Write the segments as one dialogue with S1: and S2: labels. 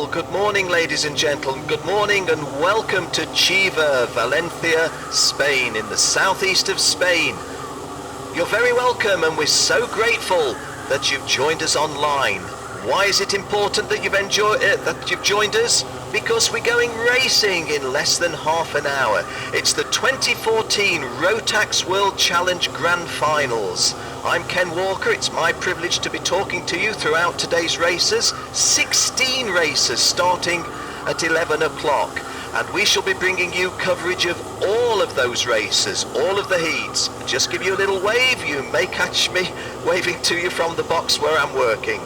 S1: Well, good morning, ladies and gentlemen. Good morning and welcome to Chiva, Valencia, Spain, in the southeast of Spain. You're very welcome, and we're so grateful that you've joined us online. Why is it important that you've joined us? Because we're going racing in less than half an hour. It's the 2014 Rotax World Challenge Grand Finals. I'm Ken Walker. It's my privilege to be talking to you throughout today's races. 16 races starting at 11 o'clock. And we shall be bringing you coverage of all of those races, all of the heats. Just give you a little wave. You may catch me waving to you from the box where I'm working.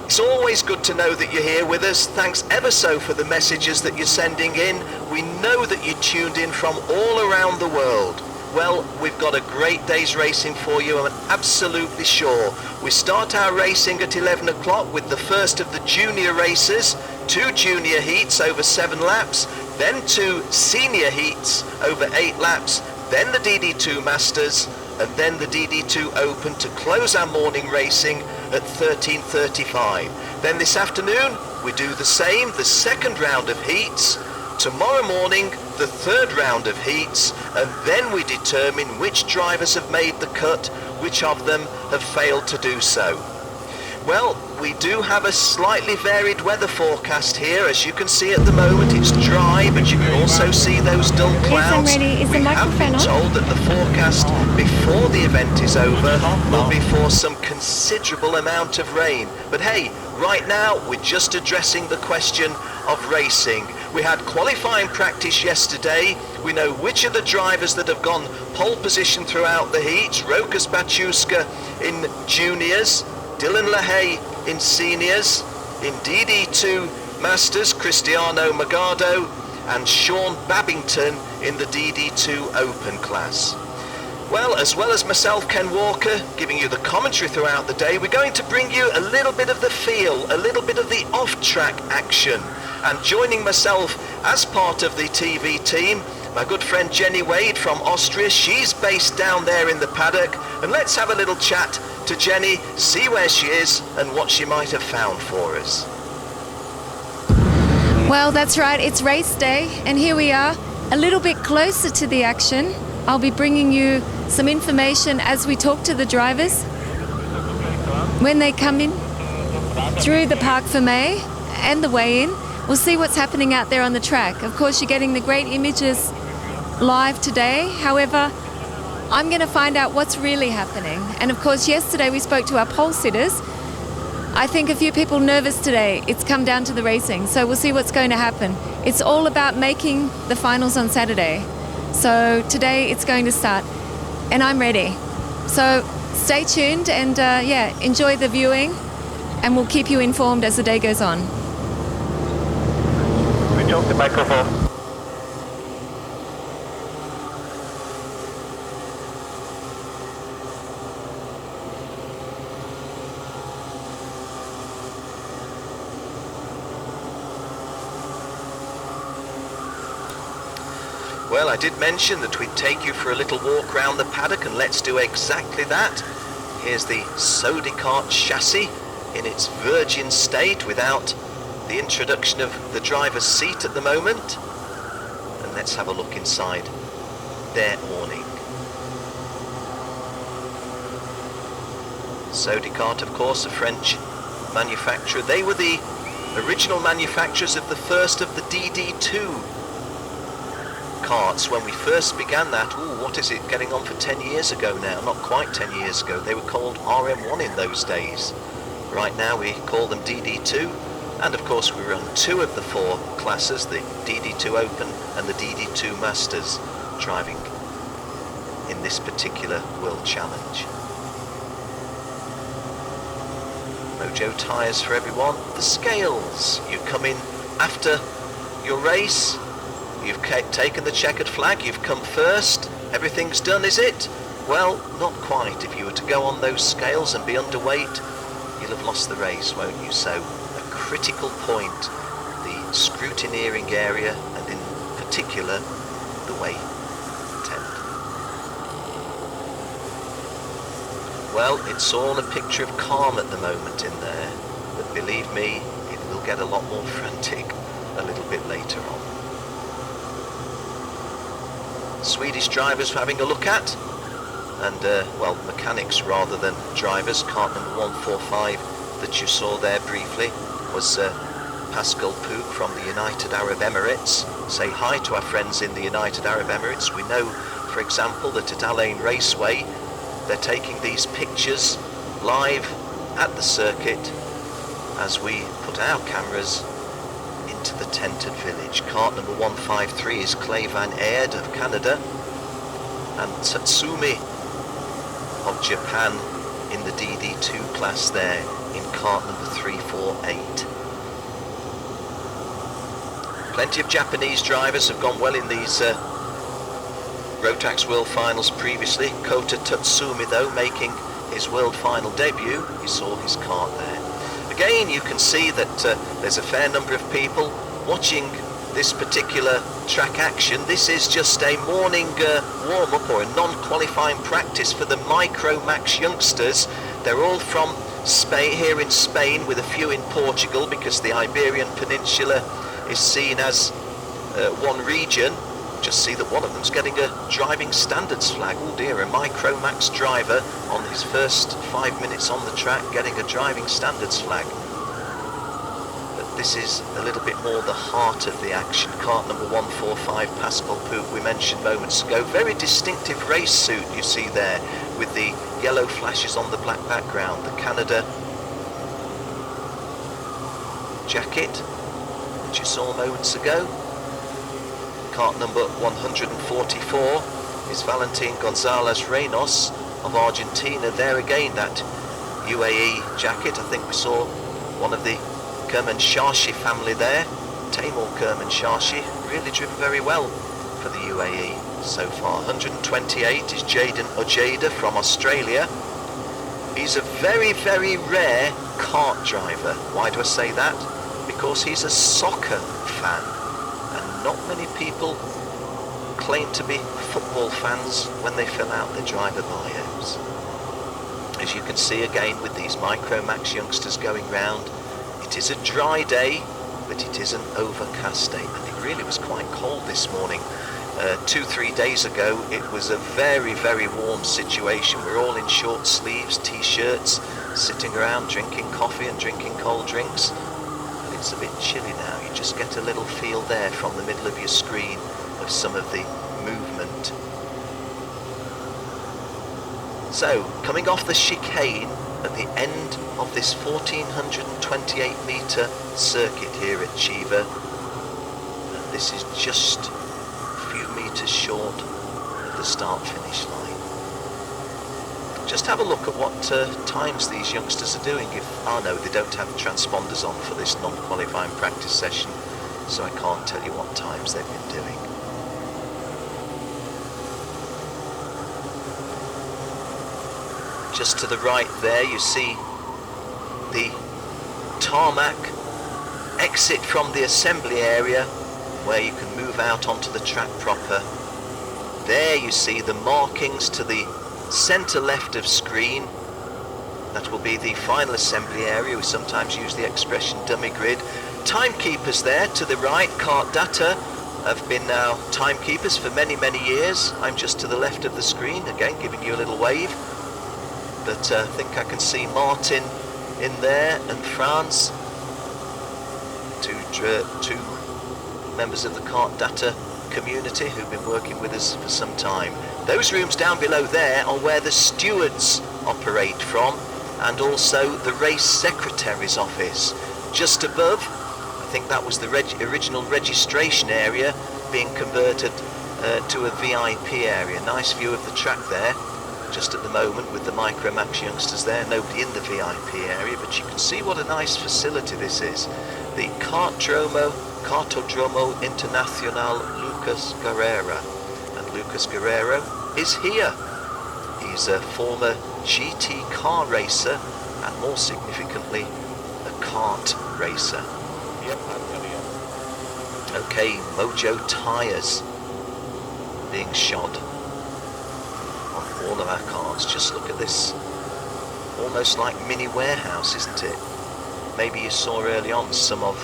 S1: It's always good to know that you're here with us. Thanks ever so for the messages that you're sending in. We know that you tuned in from all around the world. Well, we've got a great day's racing for you, I'm absolutely sure. We start our racing at 11 o'clock with the first of the junior races, 2 junior heats over 7 laps, then 2 senior heats over 8 laps, then the DD2 Masters, and then the DD2 Open to close our morning racing at 13:35. Then this afternoon, we do the same, the second round of heats. Tomorrow morning, the third round of heats, and then we determine which drivers have made the cut, which of them have failed to do so. Well, we do have a slightly varied weather forecast here. As you can see at the moment, it's dry, but you can also see those dull clouds.
S2: Yes, I'm ready. Is the microphone on?
S1: We have been told that the forecast before the event is over will be for some considerable amount of rain. But hey, right now we're just addressing the question of racing. We had qualifying practice yesterday. We know which of the drivers that have gone pole position throughout the heats. Rokas Bachuska in juniors, Dylan LaHaye in seniors, in DD2 Masters, Cristiano Magado, and Sean Babington in the DD2 Open class. Well as myself, Ken Walker, giving you the commentary throughout the day, we're going to bring you a little bit of the feel, a little bit of the off-track action. And joining myself as part of the TV team, my good friend Jenny Wade from Austria. She's based down there in the paddock. And let's have a little chat to Jenny, see where she is and what she might have found for us.
S2: Well, that's right, it's race day, and here we are, a little bit closer to the action. I'll be bringing you some information as we talk to the drivers when they come in through the Parc Fermé and the weigh-in. We'll see what's happening out there on the track. Of course, you're getting the great images live today. However, I'm going to find out what's really happening. And of course, yesterday we spoke to our pole sitters. I think a few people nervous today. It's come down to the racing. So we'll see what's going to happen. It's all about making the finals on Saturday. So today it's going to start. And I'm ready. So stay tuned and enjoy the viewing. And we'll keep you informed as the day goes on.
S3: Switch off the microphone.
S1: Well, I did mention that we'd take you for a little walk around the paddock, and let's do exactly that. Here's the KART chassis in its virgin state without the introduction of the driver's seat at the moment. And let's have a look inside their awning. KART, of course, a French manufacturer. They were the original manufacturers of the first of the DD2 carts when we first began that. What is it, getting on for 10 years ago now? Not quite 10 years ago. They were called RM1 in those days. Right now we call them DD2, and of course we run 2 of the 4 classes, the DD2 Open and the DD2 Masters, driving in this particular World Challenge. Mojo tyres for everyone. The scales, you come in after your race. You've taken the checkered flag, you've come first, everything's done, is it? Well, not quite. If you were to go on those scales and be underweight, you'll have lost the race, won't you? So, a critical point, the scrutineering area, and in particular, the weigh tent. Well, it's all a picture of calm at the moment in there, but believe me, it will get a lot more frantic a little bit later on. Swedish drivers we're having a look at, and well, mechanics rather than drivers. Kart number 145 that you saw there briefly was Pascal Pook from the United Arab Emirates. Say hi to our friends in the United Arab Emirates. We know, for example, that at Al Ain Raceway they're taking these pictures live at the circuit as we put our cameras into the tented village. Kart number 153 is Clay Van Aerd of Canada, and Tatsumi of Japan in the DD2 class there in kart number 348. Plenty of Japanese drivers have gone well in these Rotax World Finals previously. Kota Tatsumi though making his World Final debut. You saw his kart there. Again, you can see that there's a fair number of people watching this particular track action. This is just a morning warm-up or a non-qualifying practice for the Micro Max youngsters. They're all from Spain, here in Spain, with a few in Portugal, because the Iberian Peninsula is seen as one region. Just see that one of them's getting a driving standards flag. Oh dear, a Micro Max driver on his first 5 minutes on the track getting a driving standards flag. But this is a little bit more the heart of the action. Kart number 145, Pascal Pook, we mentioned moments ago. Very distinctive race suit you see there with the yellow flashes on the black background. The Canada jacket that you saw moments ago. Kart number 144 is Valentin Gonzalez Reynos of Argentina. There again, that UAE jacket. I think we saw one of the Kerman Shashi family there. Taimur Kerman Shashi, really driven very well for the UAE so far. 128 is Jaden Ojeda from Australia. He's a very, very rare kart driver. Why do I say that? Because he's a soccer fan. Not many people claim to be football fans when they fill out their driver bios. As you can see again with these Micro Max youngsters going round, it is a dry day, but it is an overcast day. And it really was quite cold this morning. 2-3 days ago it was a very, very warm situation. We're all in short sleeves, t-shirts, sitting around drinking coffee and drinking cold drinks. It's a bit chilly now. You just get a little feel there from the middle of your screen of some of the movement. So, coming off the chicane at the end of this 1428 metre circuit here at Chiva, and this is just a few metres short of the start-finish line. Just have a look at what times these youngsters are doing. Oh no, they don't have transponders on for this non-qualifying practice session, so I can't tell you what times they've been doing. Just to the right there you see the tarmac exit from the assembly area where you can move out onto the track proper. There you see the markings to the centre left of screen. That will be the final assembly area. We sometimes use the expression dummy grid. Timekeepers there to the right. KART-DATA have been now timekeepers for many, many years. I'm just to the left of the screen, again giving you a little wave. But I think I can see Martin in there and France. Two members of the KART-DATA community who've been working with us for some time. Those rooms down below there are where the stewards operate from, and also the race secretary's office. Just above, I think that was the original registration area being converted to a VIP area. Nice view of the track there, just at the moment with the Micro Max youngsters there. Nobody in the VIP area, but you can see what a nice facility this is. The Kartodromo Internacional Lucas Guerrero. And Lucas Guerrero is here. He's a former GT car racer and, more significantly, a kart racer. Okay, Mojo tyres being shod on all of our cars. Just look at this. Almost like mini warehouse, isn't it? maybe you saw early on some of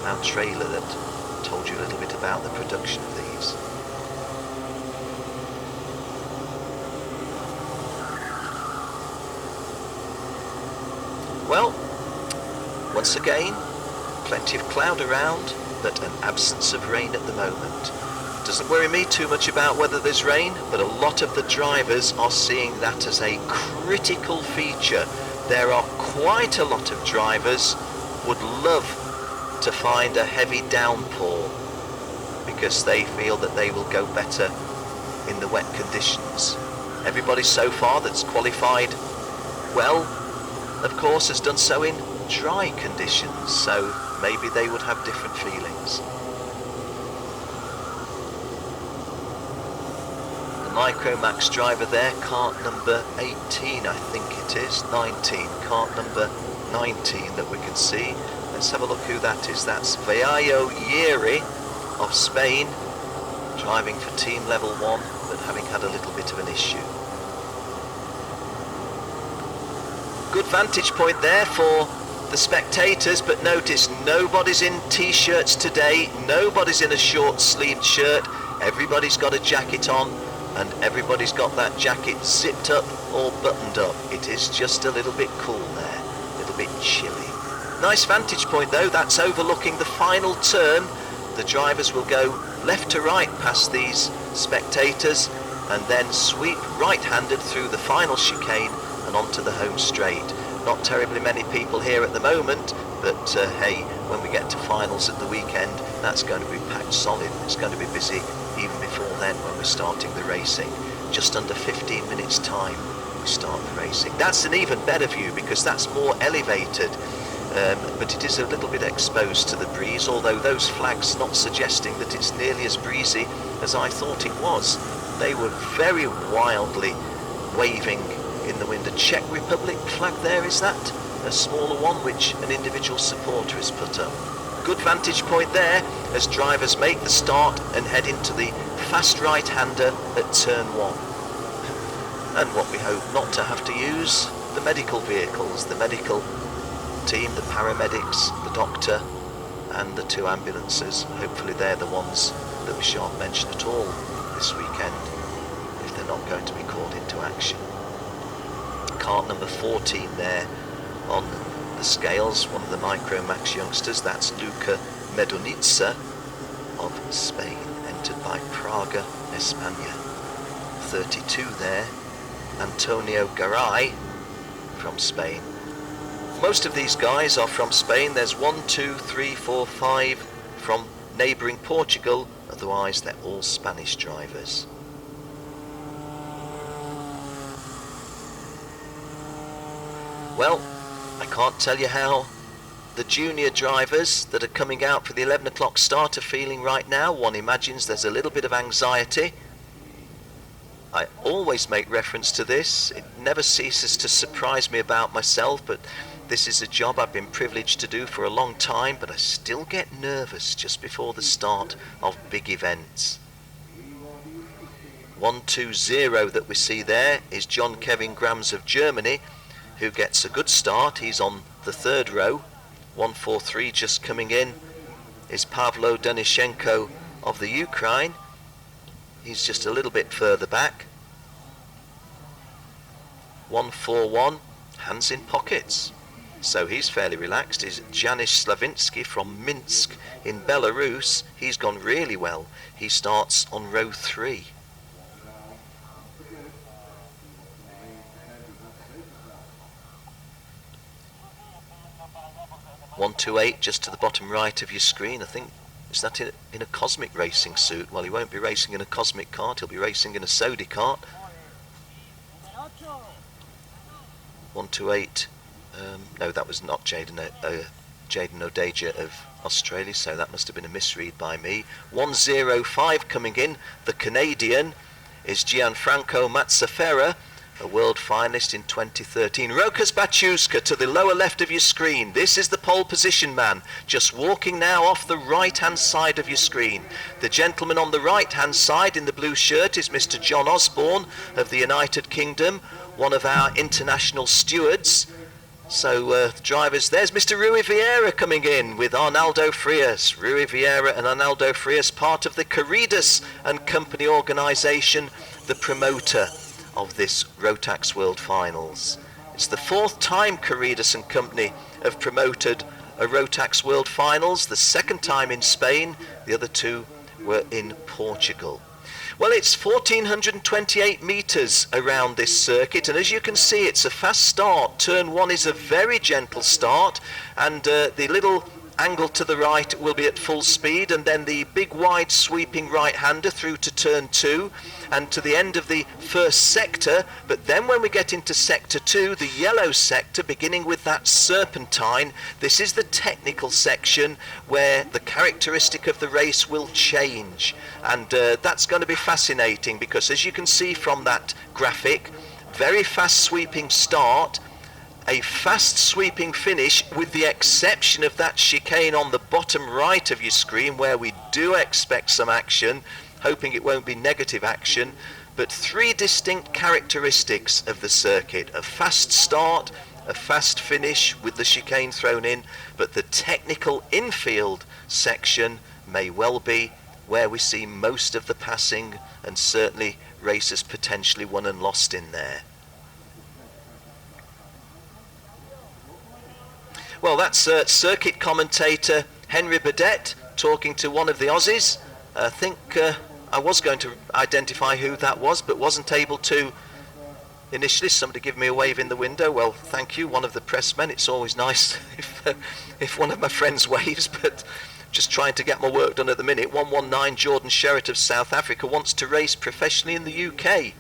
S1: our trailer that told you a little bit about the production of these. Well, once again, plenty of cloud around, but an absence of rain at the moment. Doesn't worry me too much about whether there's rain, but a lot of the drivers are seeing that as a critical feature. There are quite a lot of drivers would love to find a heavy downpour because they feel that they will go better in the wet conditions. Everybody so far that's qualified well, of course, has done so in dry conditions, so maybe they would have different feelings. Micromax driver there, kart number 18, I think it is, 19, kart number 19 that we can see. Let's have a look who that is. That's Vallejo Yeri of Spain, driving for team level 1, but having had a little bit of an issue. Good vantage point there for the spectators, but notice nobody's in t-shirts today, nobody's in a short sleeved shirt, everybody's got a jacket on, and everybody's got that jacket zipped up or buttoned up. It is just a little bit cool there, a little bit chilly. Nice vantage point though, that's overlooking the final turn. The drivers will go left to right past these spectators and then sweep right-handed through the final chicane and onto the home straight. Not terribly many people here at the moment, but hey, when we get to finals at the weekend, that's going to be packed solid. It's going to be busy even before then when we're starting the racing. Just under 15 minutes time we start the racing. That's an even better view because that's more elevated, but it is a little bit exposed to the breeze, although those flags not suggesting that it's nearly as breezy as I thought it was. They were very wildly waving in the wind. A Czech Republic flag there, is that? A smaller one which an individual supporter has put up. Good vantage point there as drivers make the start and head into the fast right-hander at turn 1. And what we hope not to have to use, the medical vehicles, the medical team, the paramedics, the doctor and the 2 ambulances. Hopefully they're the ones that we shan't mention at all this weekend if they're not going to be called into action. Kart number 14 there on the scales, one of the Micromax youngsters, that's Luca Medunitsa of Spain, entered by Praga, España. 32 there, Antonio Garay from Spain. Most of these guys are from Spain. There's 1, 2, 3, 4, 5 from neighbouring Portugal, otherwise they're all Spanish drivers. Well, I can't tell you how the junior drivers that are coming out for the 11 o'clock start are feeling right now. One imagines there's a little bit of anxiety. I always make reference to this. It never ceases to surprise me about myself, but this is a job I've been privileged to do for a long time, but I still get nervous just before the start of big events. 1-2-0 that we see there is John Kevin Grams of Germany, who gets a good start. He's on the 3rd row. 1-4-3 just coming in is Pavlo Denishenko of the Ukraine. He's just a little bit further back. 1-4-1, hands in pockets. So he's fairly relaxed. Is Janis Slavinsky from Minsk in Belarus. He's gone really well. He starts on row 3. One, 2, 8, just to the bottom right of your screen. I think, is that in a cosmic racing suit? Well, he won't be racing in a cosmic kart, he'll be racing in a Sodi kart. 1, 2, 8. No, that was not Jaden Odeja of Australia, so that must have been a misread by me. 1-0-5 coming in. The Canadian is Gianfranco Mazzafera, a world finalist in 2013. Rokas Bachuska to the lower left of your screen. This is the pole position man, just walking now off the right-hand side of your screen. The gentleman on the right-hand side in the blue shirt is Mr. John Osborne of the United Kingdom, one of our international stewards. So drivers, there's Mr. Rui Vieira coming in with Arnaldo Frias. Rui Vieira and Arnaldo Frias, part of the Corridas and Company organisation, the promoter of this Rotax World Finals. It's the 4th time Corridas and Company have promoted a Rotax World Finals, the 2nd time in Spain, the other 2 were in Portugal. Well, it's 1,428 metres around this circuit, and as you can see, it's a fast start. Turn 1 is a very gentle start, and the little angle to the right will be at full speed, and then the big wide sweeping right-hander through to turn 2 and to the end of the first sector. But then when we get into sector 2, the yellow sector, beginning with that serpentine, this is the technical section where the characteristic of the race will change, and that's going to be fascinating, because as you can see from that graphic, very fast sweeping start, a fast sweeping finish, with the exception of that chicane on the bottom right of your screen where we do expect some action, hoping it won't be negative action. But 3 distinct characteristics of the circuit: a fast start, a fast finish with the chicane thrown in, but the technical infield section may well be where we see most of the passing, and certainly races potentially won and lost in there. Well, that's circuit commentator Henry Burdett talking to one of the Aussies. I think I was going to identify who that was, but wasn't able to initially. Somebody give me a wave in the window. Well, thank you, one of the pressmen. It's always nice if one of my friends waves, but just trying to get my work done at the minute. 119 Jordan Sherritt of South Africa wants to race professionally in the UK.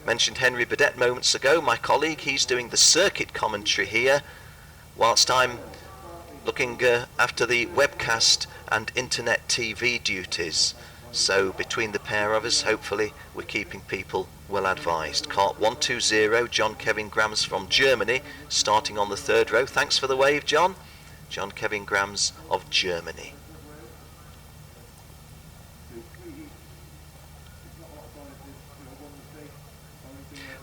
S1: Mentioned Henry Burdett moments ago, my colleague. He's doing the circuit commentary here, whilst I'm looking after the webcast and internet TV duties. So between the pair of us, hopefully we're keeping people well advised. KART 120, John Kevin Grams from Germany, starting on the 3rd row. Thanks for the wave, John. John Kevin Grams of Germany.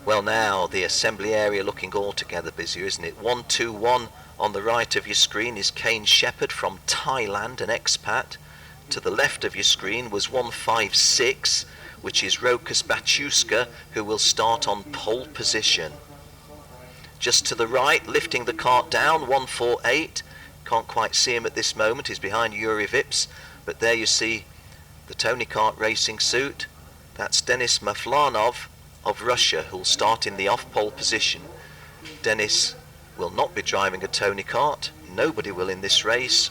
S1: Well, now the assembly area looking altogether busier, isn't it? 121 on the right of your screen is Kane Shepherd from Thailand, an expat. To the left of your screen was 156, which is Rokas Bachuska, who will start on pole position. Just to the right, lifting the cart down, 148. Can't quite see him at this moment, he's behind Yuri Vips, but there you see the Tony Kart racing suit. That's Denis Maflanov of Russia, who'll start in the off-pole position. Denis will not be driving a Tony Kart. Nobody will in this race.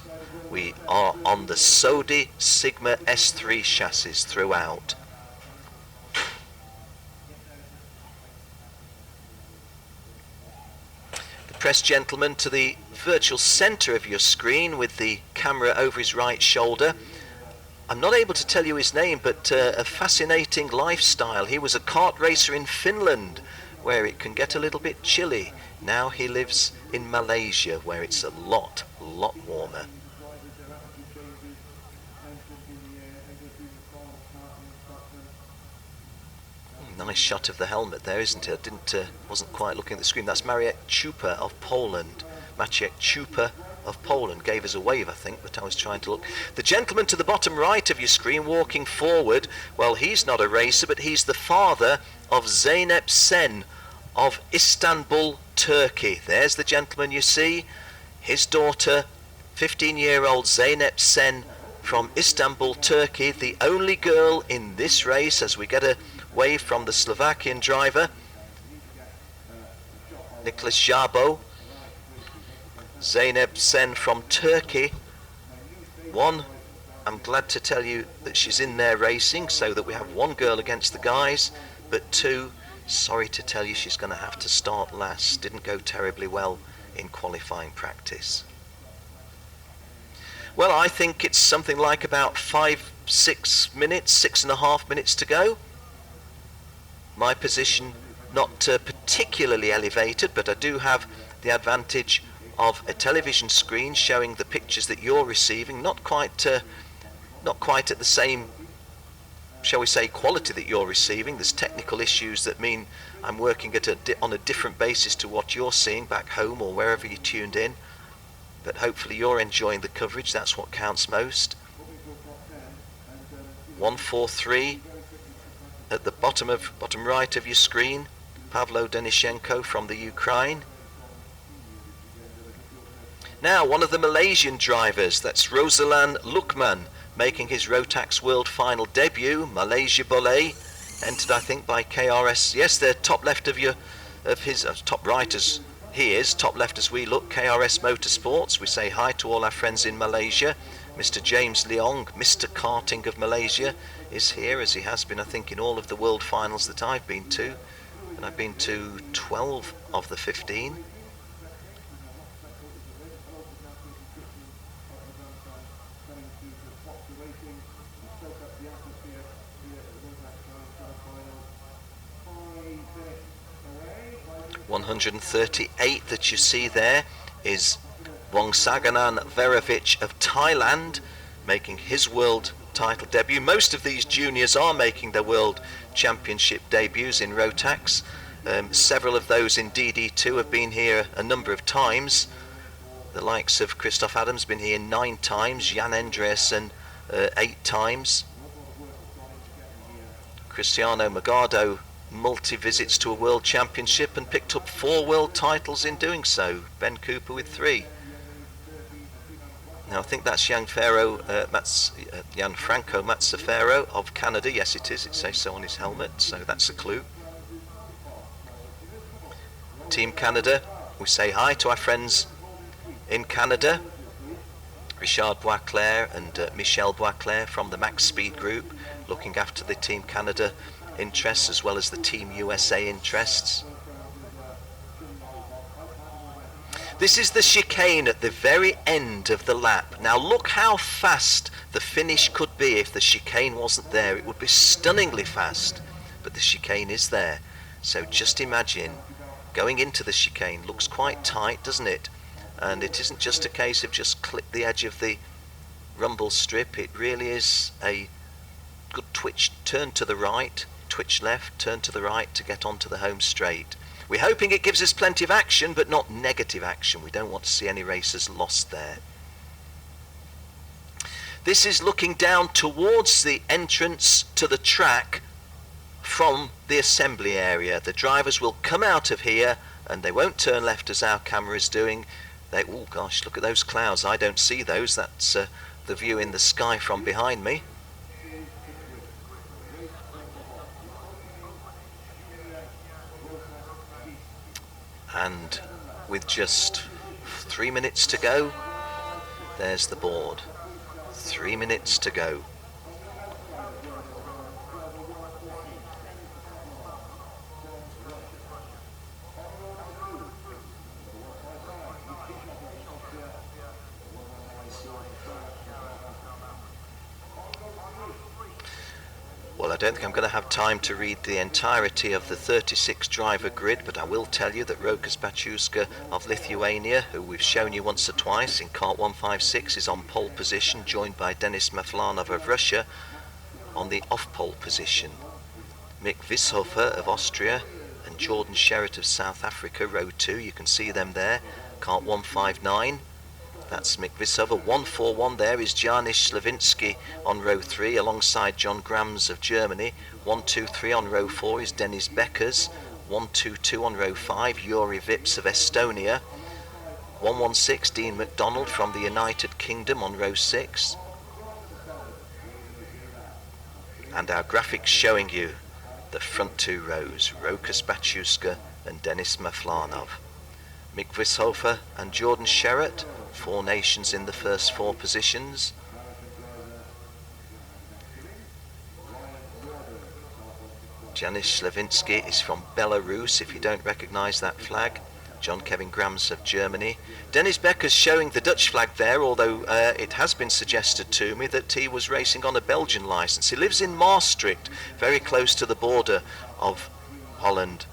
S1: We are on the Sodi Sigma S3 chassis throughout. The press gentleman to the virtual centre of your screen with the camera over his right shoulder. I'm not able to tell you his name, but a fascinating lifestyle. He was a kart racer in Finland, where it can get a little bit chilly. Now he lives in Malaysia, where it's a lot warmer. Nice shot of the helmet there, isn't it? I wasn't quite looking at the screen. That's Maciej Chupa of Poland. Maciej Chupa of Poland gave us a wave, I think, but I was trying to look. The gentleman to the bottom right of your screen walking forward, well, he's not a racer, but he's the father of Zeynep Sen of Istanbul, Turkey. There's the gentleman you see. His daughter, 15-year-old Zeynep Sen from Istanbul, Turkey, the only girl in this race, as we get a wave from the Slovakian driver, Nicholas Jabo. Zeynep Sen from Turkey. One, I'm glad to tell you that she's in there racing, so that we have one girl against the guys, but two, sorry to tell you she's going to have to start last. Didn't go terribly well in qualifying practice. Well, I think it's something like about 5-6 minutes, 6.5 minutes to go. My position not particularly elevated, but I do have the advantage of a television screen showing the pictures that you're receiving, not quite at the same shall we say, quality that you're receiving. There's technical issues that mean I'm working on a different basis to what you're seeing back home or wherever you tuned in. But hopefully you're enjoying the coverage. That's what counts most. 143 at the bottom right of your screen. Pavlo Denishenko from the Ukraine. Now, one of the Malaysian drivers, that's Rosalan Lukman, making his Rotax World Final debut. Malaysia Boleh, entered I think by KRS. Yes, they're top left of his top right as he is, top left as we look. KRS Motorsports. We say hi to all our friends in Malaysia. Mr. James Leong, Mr. Karting of Malaysia, is here, as he has been I think in all of the World Finals that I've been to, and I've been to 12 of the 15. .138 that you see there is Wongsaganan Verovic of Thailand, making his world title debut. Most of these juniors are making their world championship debuts in Rotax. Several of those in DD2 have been here a number of times. The likes of Christoph Adams been here 9 times, Jan Andreasen 8 times. Cristiano Magado multi-visits to a world championship and picked up 4 world titles in doing so. Ben Cooper with 3. Now I think that's Gianfranco Mazzaferro of Canada. Yes it is, it says so on his helmet, so that's a clue. Team Canada, we say hi to our friends in Canada. Richard Boisclair and Michel Boisclair from the Max Speed Group, looking after the Team Canada interests as well as the Team USA interests. This is the chicane at the very end of the lap. Now look how fast the finish could be if the chicane wasn't there. It would be stunningly fast, but the chicane is there. So just imagine going into the chicane. Looks quite tight, doesn't it? And it isn't just a case of just clip the edge of the rumble strip. It really is a good twitch, turn to the right, twitch left, turn to the right to get onto the home straight. We're hoping it gives us plenty of action, but not negative action. We don't want to see any racers lost there. This is looking down towards the entrance to the track from the assembly area. The drivers will come out of here and they won't turn left as our camera is doing. Oh gosh, look at those clouds. I don't see those. That's the view in the sky from behind me. And with just 3 minutes to go, there's the board. 3 minutes to go. Well, I don't think I'm going to have time to read the entirety of the 36 driver grid, but I will tell you that Rokas Bachuska of Lithuania, who we've shown you once or twice in kart 156, is on pole position, joined by Denis Maflanov of Russia on the off-pole position. Mick Vishofer of Austria and Jordan Sherritt of South Africa, row 2, you can see them there, kart 159. That's Mick Vishofer. 141 there is Janis Slavinsky on row 3 alongside John Grams of Germany. 123 on row 4 is Dennis Beckers. 122 on row 5, Yuri Vips of Estonia. 116 Dean McDonald from the United Kingdom on row 6. And our graphics showing you the front 2 rows, Rokas Bachuska and Denis Maflanov. Mick Vishofer and Jordan Sherritt, 4 nations in the first 4 positions. Janis Slavinsky is from Belarus, if you don't recognise that flag. John Kevin Grams of Germany. Dennis Becker's showing the Dutch flag there, although it has been suggested to me that he was racing on a Belgian licence. He lives in Maastricht, very close to the border of Holland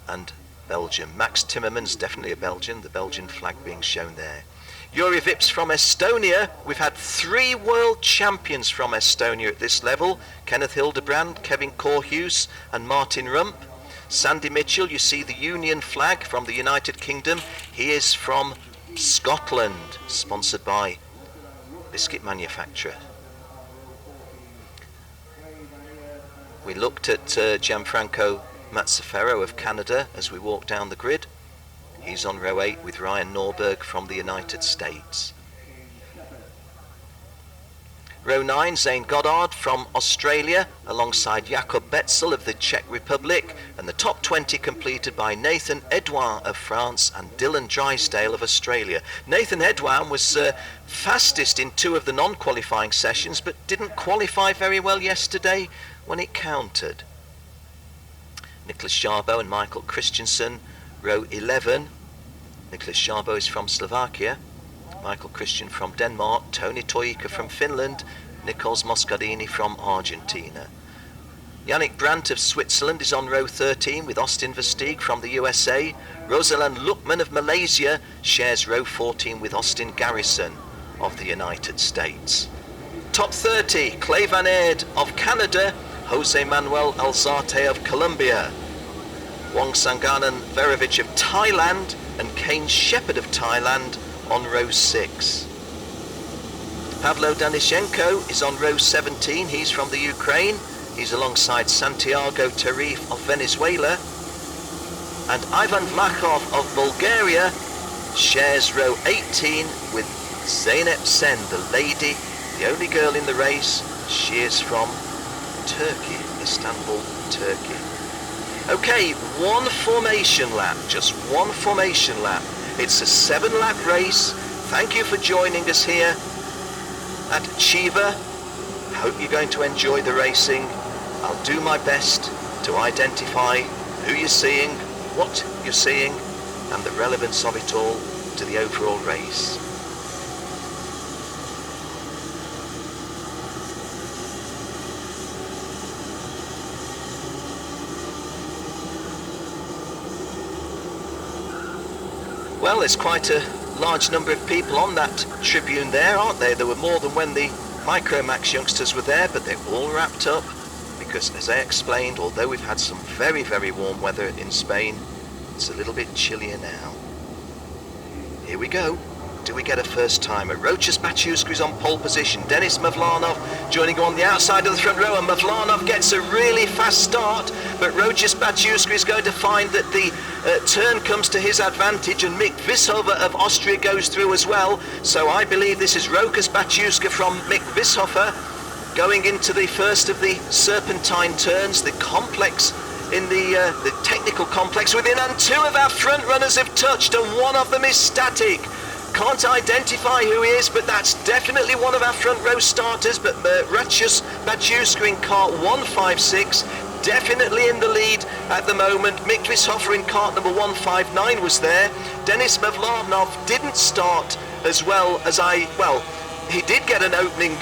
S1: and Belgium. Max Timmermans, definitely a Belgian, the Belgian flag being shown there. Yuri Vips from Estonia. We've had 3 world champions from Estonia at this level. Kenneth Hildebrand, Kevin Korhus and Martin Rump. Sandy Mitchell, you see the Union flag from the United Kingdom. He is from Scotland, sponsored by biscuit manufacturer. We looked at Gianfranco Mazzaferro of Canada as we walked down the grid. He's on row 8 with Ryan Norberg from the United States. Row 9, Zane Goddard from Australia, alongside Jakob Betzel of the Czech Republic, and the top 20 completed by Nathan Edouin of France and Dylan Drysdale of Australia. Nathan Edouin was fastest in 2 of the non-qualifying sessions, but didn't qualify very well yesterday when it counted. Nicholas Jarbo and Michael Christensen, row 11. Nicholas Jarbo is from Slovakia, Michael Christian from Denmark, Tony Toika from Finland, Nicols Moscardini from Argentina. Yannick Brandt of Switzerland is on row 13 with Austin Versteeg from the USA. Rosalind Lukman of Malaysia shares row 14 with Austin Garrison of the United States. Top 30, Clay Van Aert of Canada, Jose Manuel Alzate of Colombia, Wong Sanganan Verovich of Thailand and Kane Shepherd of Thailand on row 6. Pavlo Danishenko is on row 17, he's from the Ukraine. He's alongside Santiago Tarif of Venezuela. And Ivan Vlachov of Bulgaria shares row 18 with Zeynep Sen, the lady, the only girl in the race. She is from Turkey, Istanbul, Turkey. Okay, 1 formation lap, just 1 formation lap. It's a 7-lap race. Thank you for joining us here at Chiva. Hope you're going to enjoy the racing. I'll do my best to identify who you're seeing, what you're seeing, and the relevance of it all to the overall race. Well, there's quite a large number of people on that tribune there, aren't there? There were more than when the Micromax youngsters were there, but they're all wrapped up because, as I explained, although we've had some very, very warm weather in Spain, it's a little bit chillier now. Here we go. Do we get a first timer? Rochus Bachuska is on pole position. Denis Mavlanov joining on the outside of the front row, and Mavlanov gets a really fast start, but Rochus Bachuska is going to find that the turn comes to his advantage, and Mick Vishofer of Austria goes through as well. So I believe this is Rochus Bachuska from Mick Vishofer going into the first of the serpentine turns, the complex in the technical complex within, and 2 of our front runners have touched, and 1 of them is static. Can't identify who he is, but that's definitely one of our front row starters. But Rochus Bachuska in cart 156, definitely in the lead at the moment. Mick Vishofer in cart number 159 was there. Denis Mavlanov didn't start as well as he did get an opening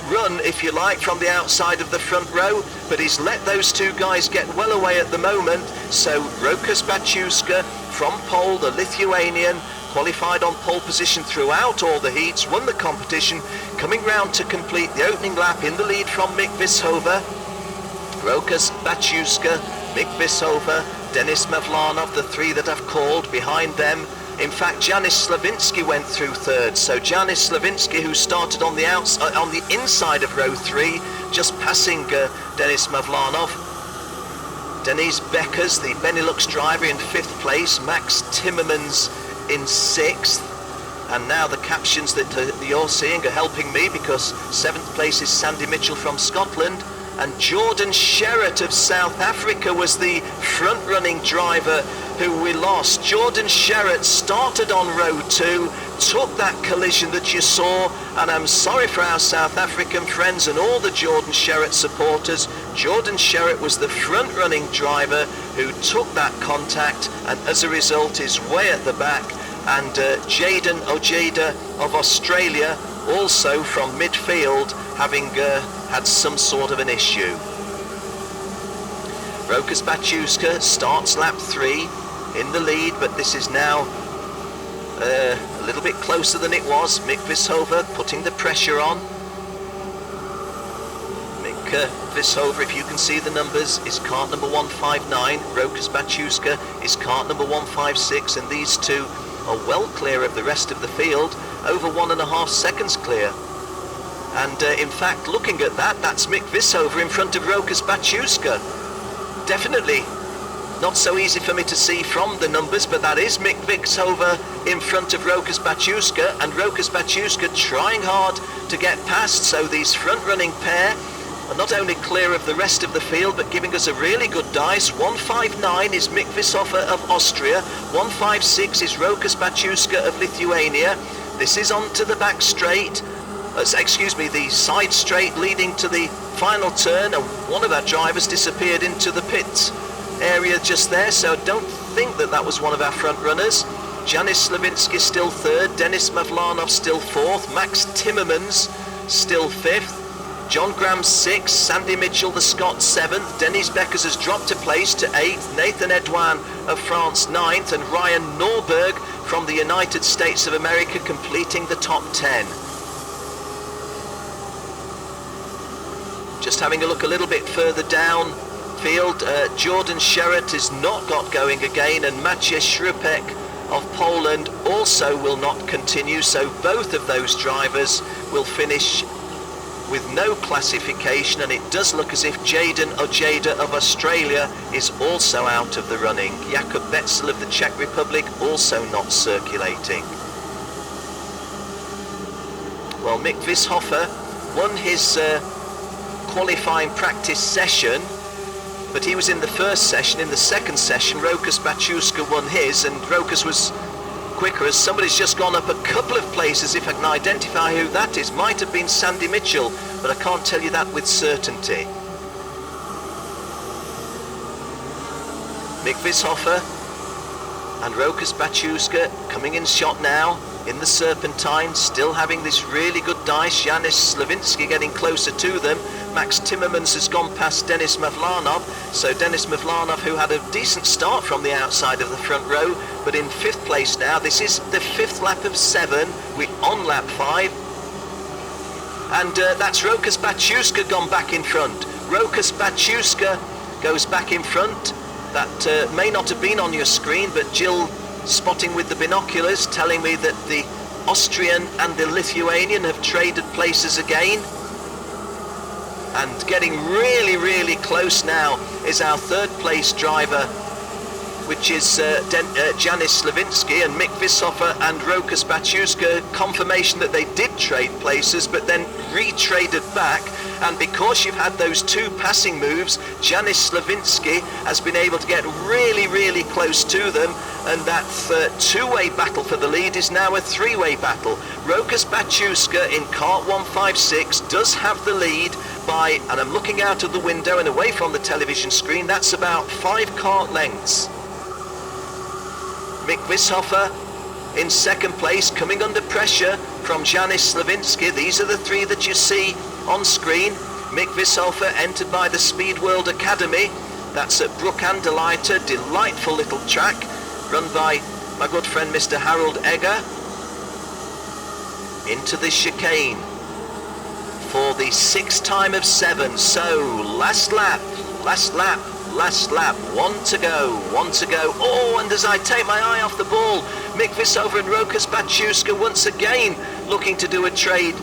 S1: run, if you like, from the outside of the front row, but he's let those 2 guys get well away at the moment. So Rochus Bachuska from pole, the Lithuanian, qualified on pole position throughout all the heats, won the competition, coming round to complete the opening lap in the lead from Mick Vishofer. Rochus Bachuska, Mick Vishofer, Denis Mavlanov, the 3 that I've called. Behind them, in fact, Janis Slavinsky went through 3rd. So Janis Slavinsky, who started on the inside of row 3, just passing Denis Mavlanov. Denise Beckers, the Benelux driver, in 5th place. Max Timmermans in 6th, and now the captions that you're seeing are helping me, because 7th place is Sandy Mitchell from Scotland, and Jordan Sherratt of South Africa was the front-running driver who we lost. Jordan Sherratt started on row 2, took that collision that you saw, and I'm sorry for our South African friends and all the Jordan Sherratt supporters. Jordan Sherratt was the front-running driver who took that contact, and as a result is way at the back. And Jaden Ojeda of Australia, also from midfield, having had some sort of an issue. Rochus Bachuska starts lap 3 in the lead, but this is now a little bit closer than it was. Mick Vishover putting the pressure on. Mick Vishover, if you can see the numbers, is kart number 159. Rokas Baciuska is kart number 156, and these two are well clear of the rest of the field, over 1.5 seconds clear. And in fact, looking at that, that's Mick Vishover in front of Rokas Baciuska. Definitely not so easy for me to see from the numbers, but that is Mick Vishover in front of Rokas Baciuska, and Rokas Baciuska trying hard to get past. So these front-running pair are not only clear of the rest of the field, but giving us a really good dice. 159 is Mick Vishover of Austria, 156 is Rokas Baciuska of Lithuania. This is onto the back straight, the side straight leading to the final turn, and one of our drivers disappeared into the pit area just there, so I don't think that that was one of our front runners. Janis Slavinsky still third, Denis Mavlanov still fourth, Max Timmermans still fifth, John Graham sixth, Sandy Mitchell the Scot seventh, Denis Beckers has dropped a place to eighth, Nathan Edouin of France ninth, and Ryan Norberg from the United States of America completing the top 10. Just having a look a little bit further down field, Jordan Sherratt has not got going again, and Maciej Shrupek of Poland also will not continue, so both of those drivers will finish with no classification, and it does look as if Jaden Ojeda of Australia is also out of the running. Jakub Betzel of the Czech Republic also not circulating. Well, Mick Vishover won his qualifying practice session, but he was in the first session. In the second session, Rokas Baciuska won his, and Rokas was quicker, as somebody's just gone up a couple of places. If I can identify who that is, might have been Sandy Mitchell, but I can't tell you that with certainty. Mick Vishover and Rokas Baciuska coming in shot now in the Serpentine, still having this really good dice. Janis Slavinsky getting closer to them. Max Timmermans has gone past Denis Mavlanov, so Denis Mavlanov, who had a decent start from the outside of the front row, but in 5th place now. This is the 5th lap of 7, we're on lap 5, and that's Rokas Baciuska gone back in front. Rokas Baciuska goes back in front. That may not have been on your screen, but Jill spotting with the binoculars telling me that the Austrian and the Lithuanian have traded places again. And getting really, really close now is our 3rd place driver, which is Janis Slavinsky, and Mick Vishover and Rokas Baciuska. Confirmation that they did trade places, but then retraded back. And because you've had those 2 passing moves, Janis Slavinsky has been able to get really, really close to them, and that 2-way battle for the lead is now a 3-way battle. Rokas Baciuska in kart 156 does have the lead by, and I'm looking out of the window and away from the television screen, that's about 5 kart lengths. Mick Vishover in 2nd place, coming under pressure from Janis Slavinsky. These are the 3 that you see on screen. Mick Vishover entered by the Speed World Academy. That's at Brook Anderleiter, delightful little track run by my good friend Mr. Harold Egger. Into the chicane for the 6th time of 7. So last lap, 1 to go. Oh, and as I take my eye off the ball, Mick Vishover and Rokas Baciuska once again looking to do a trade,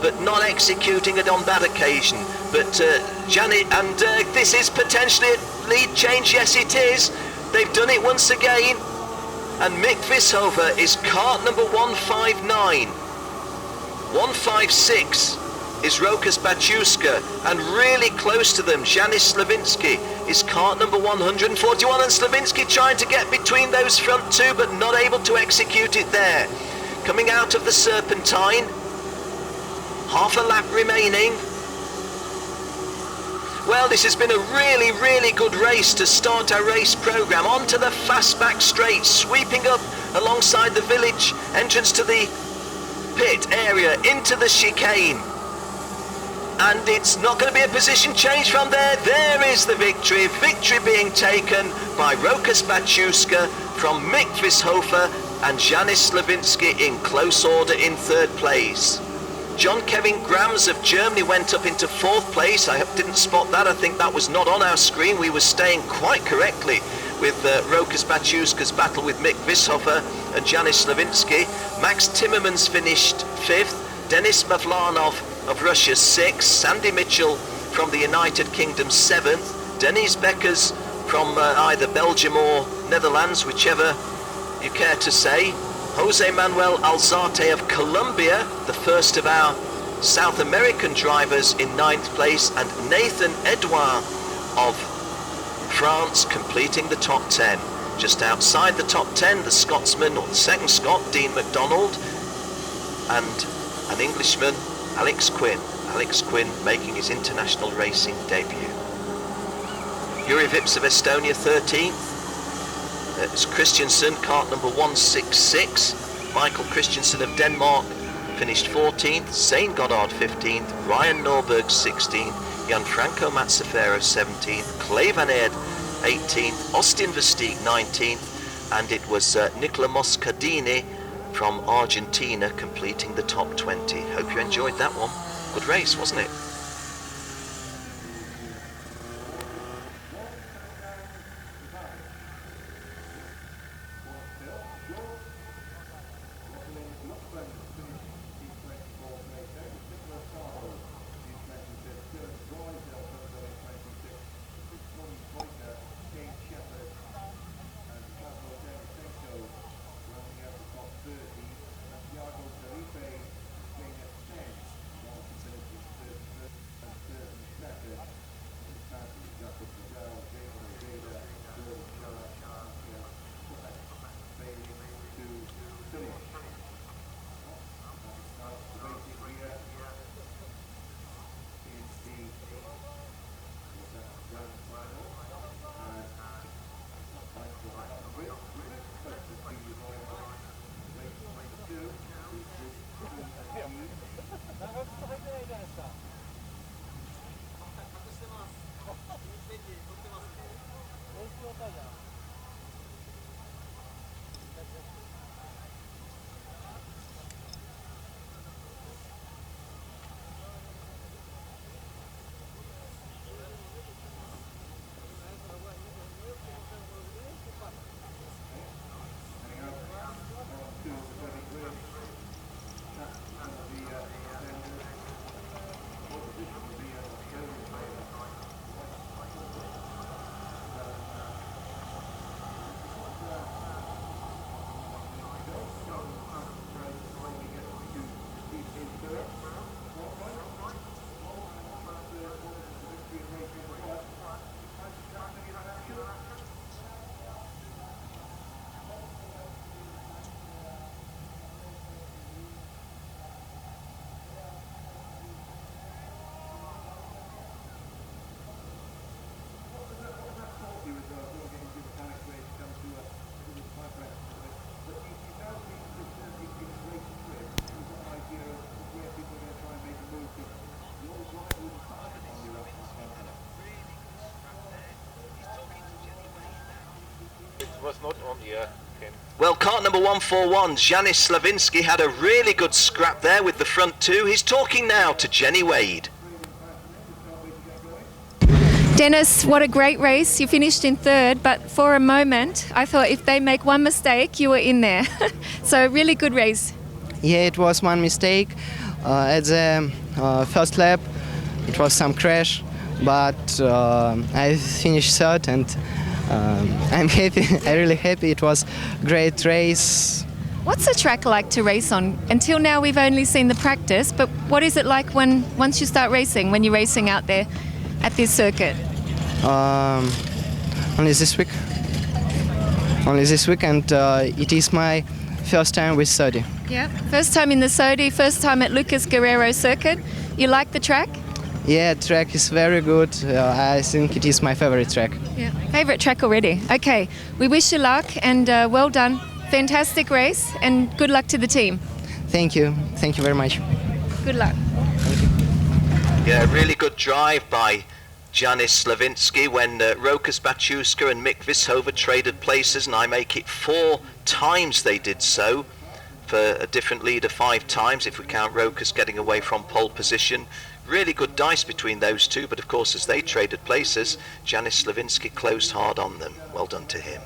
S1: but not executing it on that occasion. But Janet, and this is potentially a lead change. Yes, it is. They've done it once again, and Mick Vishover is kart number 159. 156 is Rokas Baciuska, and really close to them, Janis Slavinsky is kart number 141, and Slavinsky trying to get between those front 2, but not able to execute it there. Coming out of the Serpentine, half a lap remaining. Well, this has been a really, really good race to start our race programme. Onto the fast back straight, sweeping up alongside the village entrance to the pit area, into the chicane. And it's not going to be a position change from there. There is the victory. Victory being taken by Rokas Baciuska from Mick Vishover and Janis Slavinsky in close order in third place. John Kevin Grams of Germany went up into fourth place. I didn't spot that. I think that was not on our screen. We were staying quite correctly with Rokas Baciuska's battle with Mick Vishofer and Janis Slavinsky. Max Timmermans finished fifth. Denis Mavlanov of Russia sixth. Sandy Mitchell from the United Kingdom seventh. Denise Beckers from either Belgium or Netherlands, whichever you care to say. Jose Manuel Alzate of Colombia, the first of our South American drivers, in ninth place, and Nathan Edouard of France completing the top 10. Just outside the top 10, the Scotsman, or the second Scot, Dean MacDonald, and an Englishman, Alex Quinn. Alex Quinn making his international racing debut. Yuri Vips of Estonia 13th. It's Christiansen, kart number 166. Michael Christiansen of Denmark finished 14th. Zane Goddard 15th. Ryan Norberg 16th. Gianfranco Mazzafero 17th. Clay Van Aert 18th. Austin Versteeg 19th. And it was Nicola Moscardini from Argentina completing the top 20. Hope you enjoyed that one. Good race, wasn't it?
S3: Was not on here.
S1: Well, kart number 141, Janis Slavinsky, had a really good scrap there with the front two. He's talking now to Jenny Wade.
S2: Dennis, what a great race. You finished in third, but for a moment, I thought if they make one mistake, you were in there. So, really good race.
S4: Yeah, it was one mistake. At the first lap, it was some crash, but I finished third, and I'm happy. I'm really happy. It was a great race.
S2: What's the track like to race on? Until now, we've only seen the practice, but what is it like once you start racing, when you're racing out there at this circuit?
S4: Only this week. Only this week, and it is my first time with Sodi.
S2: Yeah, first time in the Sodi, first time at Lucas Guerrero circuit. You like the track?
S4: Yeah, the track is very good. I think it is my favorite track.
S2: Yeah, favorite track already. Okay, we wish you luck and well done. Fantastic race and good luck to the team.
S4: Thank you. Thank you very much.
S2: Good luck.
S1: Yeah, really good drive by Janis Slavinsky when Rokas Baciuska and Mick Vishover traded places, and I make it 4 times they did so. For a different leader 5 times, if we count Rokas getting away from pole position. Really good dice between those two, but of course as they traded places, Janis Slavinsky closed hard on them. Well done to him.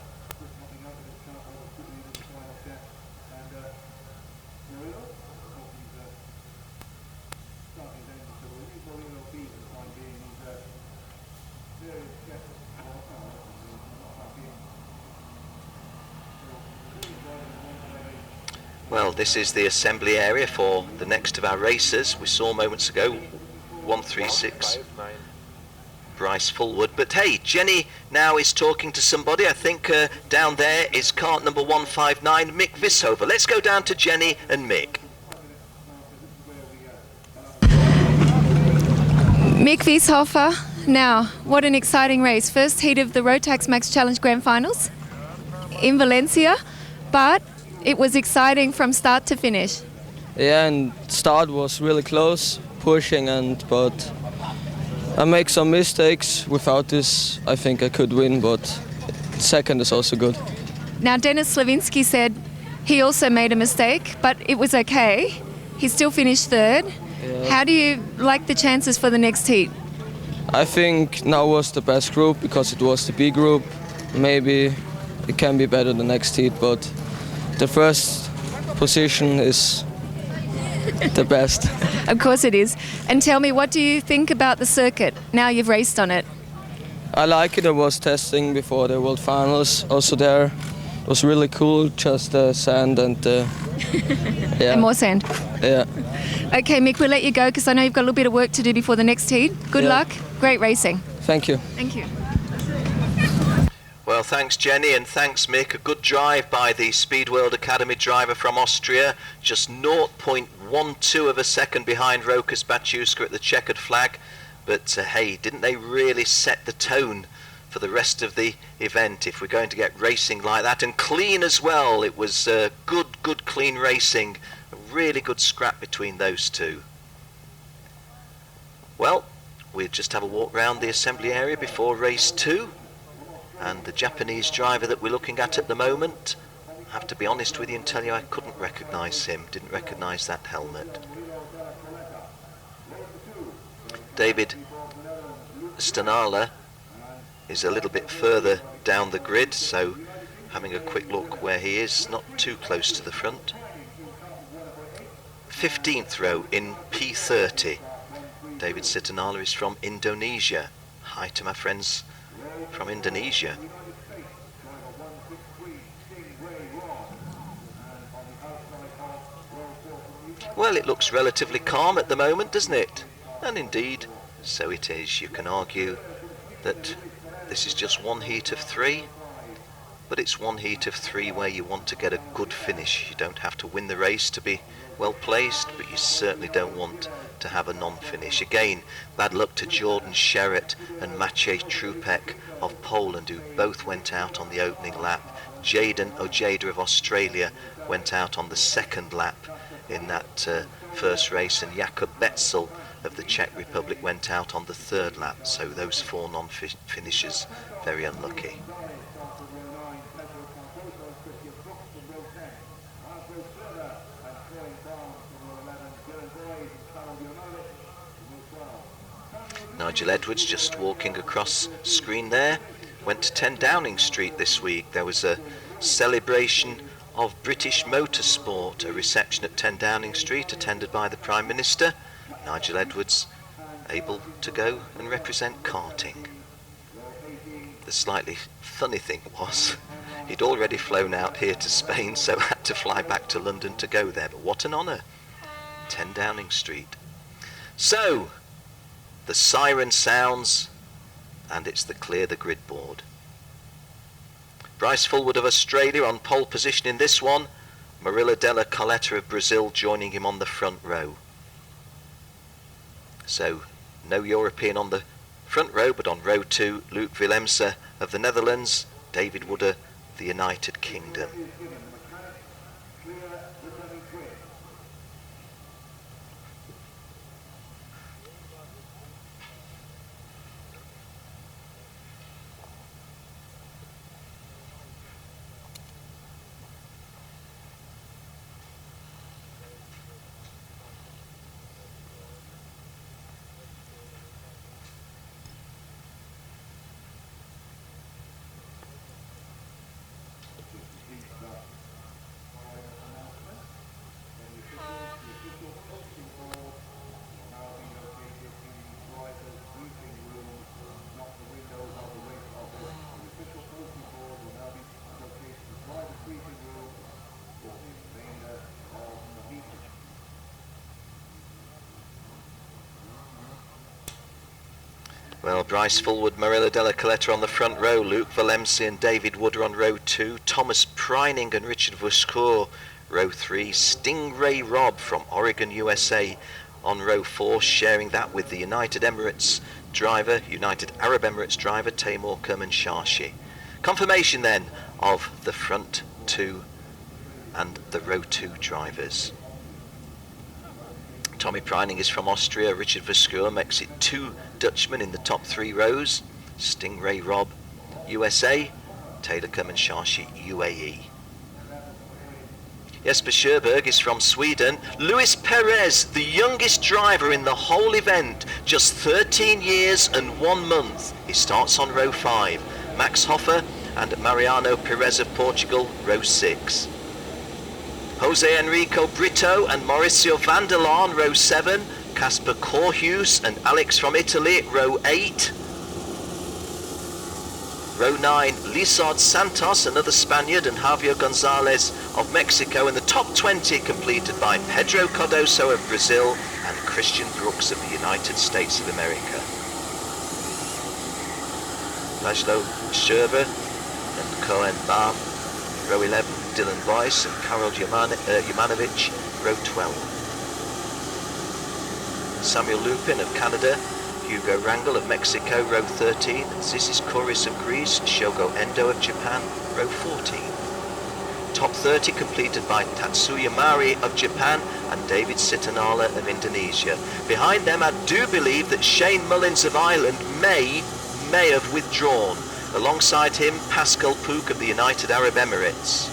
S1: Well, this is the assembly area for the next of our racers. We saw moments ago 136 Bryce Fullwood. But hey, Jenny now is talking to somebody. I think down there is cart number 159, Mick Vishover. Let's go down to Jenny and Mick.
S2: Mick Vishofer, now, what an exciting race. First heat of the Rotax Max Challenge Grand Finals in Valencia, but it was exciting from start to finish.
S5: Yeah, and start was really close, pushing, but I make some mistakes. Without this, I think I could win, but second is also good.
S2: Now, Dennis Slavinsky said he also made a mistake, but it was okay. He still finished third.
S5: Yeah.
S2: How do you like the chances for the next heat?
S5: I think now was the best group because it was the B group. Maybe it can be better the next heat, but the first position is the best.
S2: Of course it is. And tell me, what do you think about the circuit now you've raced on it?
S5: I like it. I was testing before the World Finals. Also there, it was really cool. Just sand and yeah.
S2: And more sand.
S5: Yeah.
S2: Okay, Mick, we'll let you go because I know you've got a little bit of work to do before the next heat. Good luck. Great racing.
S5: Thank you.
S2: Thank you.
S1: Well, thanks Jenny and thanks Mick. A good drive by the Speed World Academy driver from Austria. Just 0.12 of a second behind Rokas Baciuska at the checkered flag. But hey, didn't they really set the tone for the rest of the event if we're going to get racing like that? And clean as well. It was good clean racing. A really good scrap between those two. Well, we'll just have a walk round the assembly area before race 2. And the Japanese driver that we're looking at the moment, I have to be honest with you and tell you I couldn't recognise him, didn't recognise that helmet. David Stanala is a little bit further down the grid, so having a quick look where he is, not too close to the front. 15th row in P30. David Sitanala is from Indonesia. Hi to my friends from Indonesia. Well, it looks relatively calm at the moment, doesn't it? And indeed, so it is. You can argue that this is just one heat of 3, but it's one heat of 3 where you want to get a good finish. You don't have to win the race to be well placed, but you certainly don't want to have a non-finish. Again, bad luck to Jordan Sherratt and Maciej Trupek of Poland, who both went out on the opening lap. Jaden Ojeda of Australia went out on the second lap in that first race, and Jakub Betzel of the Czech Republic went out on the third lap. So those 4 non-finishers, very unlucky. Nigel Edwards just walking across screen there. Went to 10 Downing Street this week. There was a celebration of British motorsport, a reception at 10 Downing Street attended by the Prime Minister. Nigel Edwards able to go and represent karting. The slightly funny thing was he'd already flown out here to Spain, so had to fly back to London to go there. But what an honour. 10 Downing Street. So the siren sounds, and it's the clear the grid board. Bryce Fullwood of Australia on pole position in this one. Marilla Della Coletta of Brazil joining him on the front row. So no European on the front row, but on row 2, Luc Willemse of the Netherlands, David Wood of the United Kingdom. Well, Bryce Fullwood, Marilla Della Coletta on the front row, Luke Valencia and David Wooder on row 2, Thomas Preining and Richard Vuscour, row 3, Stingray Rob from Oregon, USA on row 4, sharing that with the United Arab Emirates driver, Taimur Kermanshashi. Confirmation then of the front 2 and the row 2 drivers. Tommy Preining is from Austria, Richard Vuscour makes it 2 Dutchmen in the top 3 rows, Stingray Rob, USA, Taylor Kermanshashi, UAE. Jesper Sjöberg is from Sweden. Luis Perez, the youngest driver in the whole event, just 13 years and 1 month. He starts on row 5. Max Hoffer and Mariano Perez of Portugal, row 6. Jose Enrico Brito and Mauricio Vanderlaan, row 7. Casper Corhus and Alex from Italy, row 8. Row 9, Lizard Santos, another Spaniard, and Javier Gonzalez of Mexico, and the top 20 completed by Pedro Cardoso of Brazil and Christian Brooks of the United States of America. Laszlo Scherber and Cohen Baum, row 11, Dylan Weiss and Karol Jumanovic, row 12. Samuel Lupin of Canada, Hugo Rangel of Mexico, row 13, Zisis Kouris of Greece, Shogo Endo of Japan, row 14. Top 30 completed by Tatsuya Mari of Japan and David Sitanala of Indonesia. Behind them, I do believe that Shane Mullins of Ireland may have withdrawn. Alongside him, Pascal Pook of the United Arab Emirates.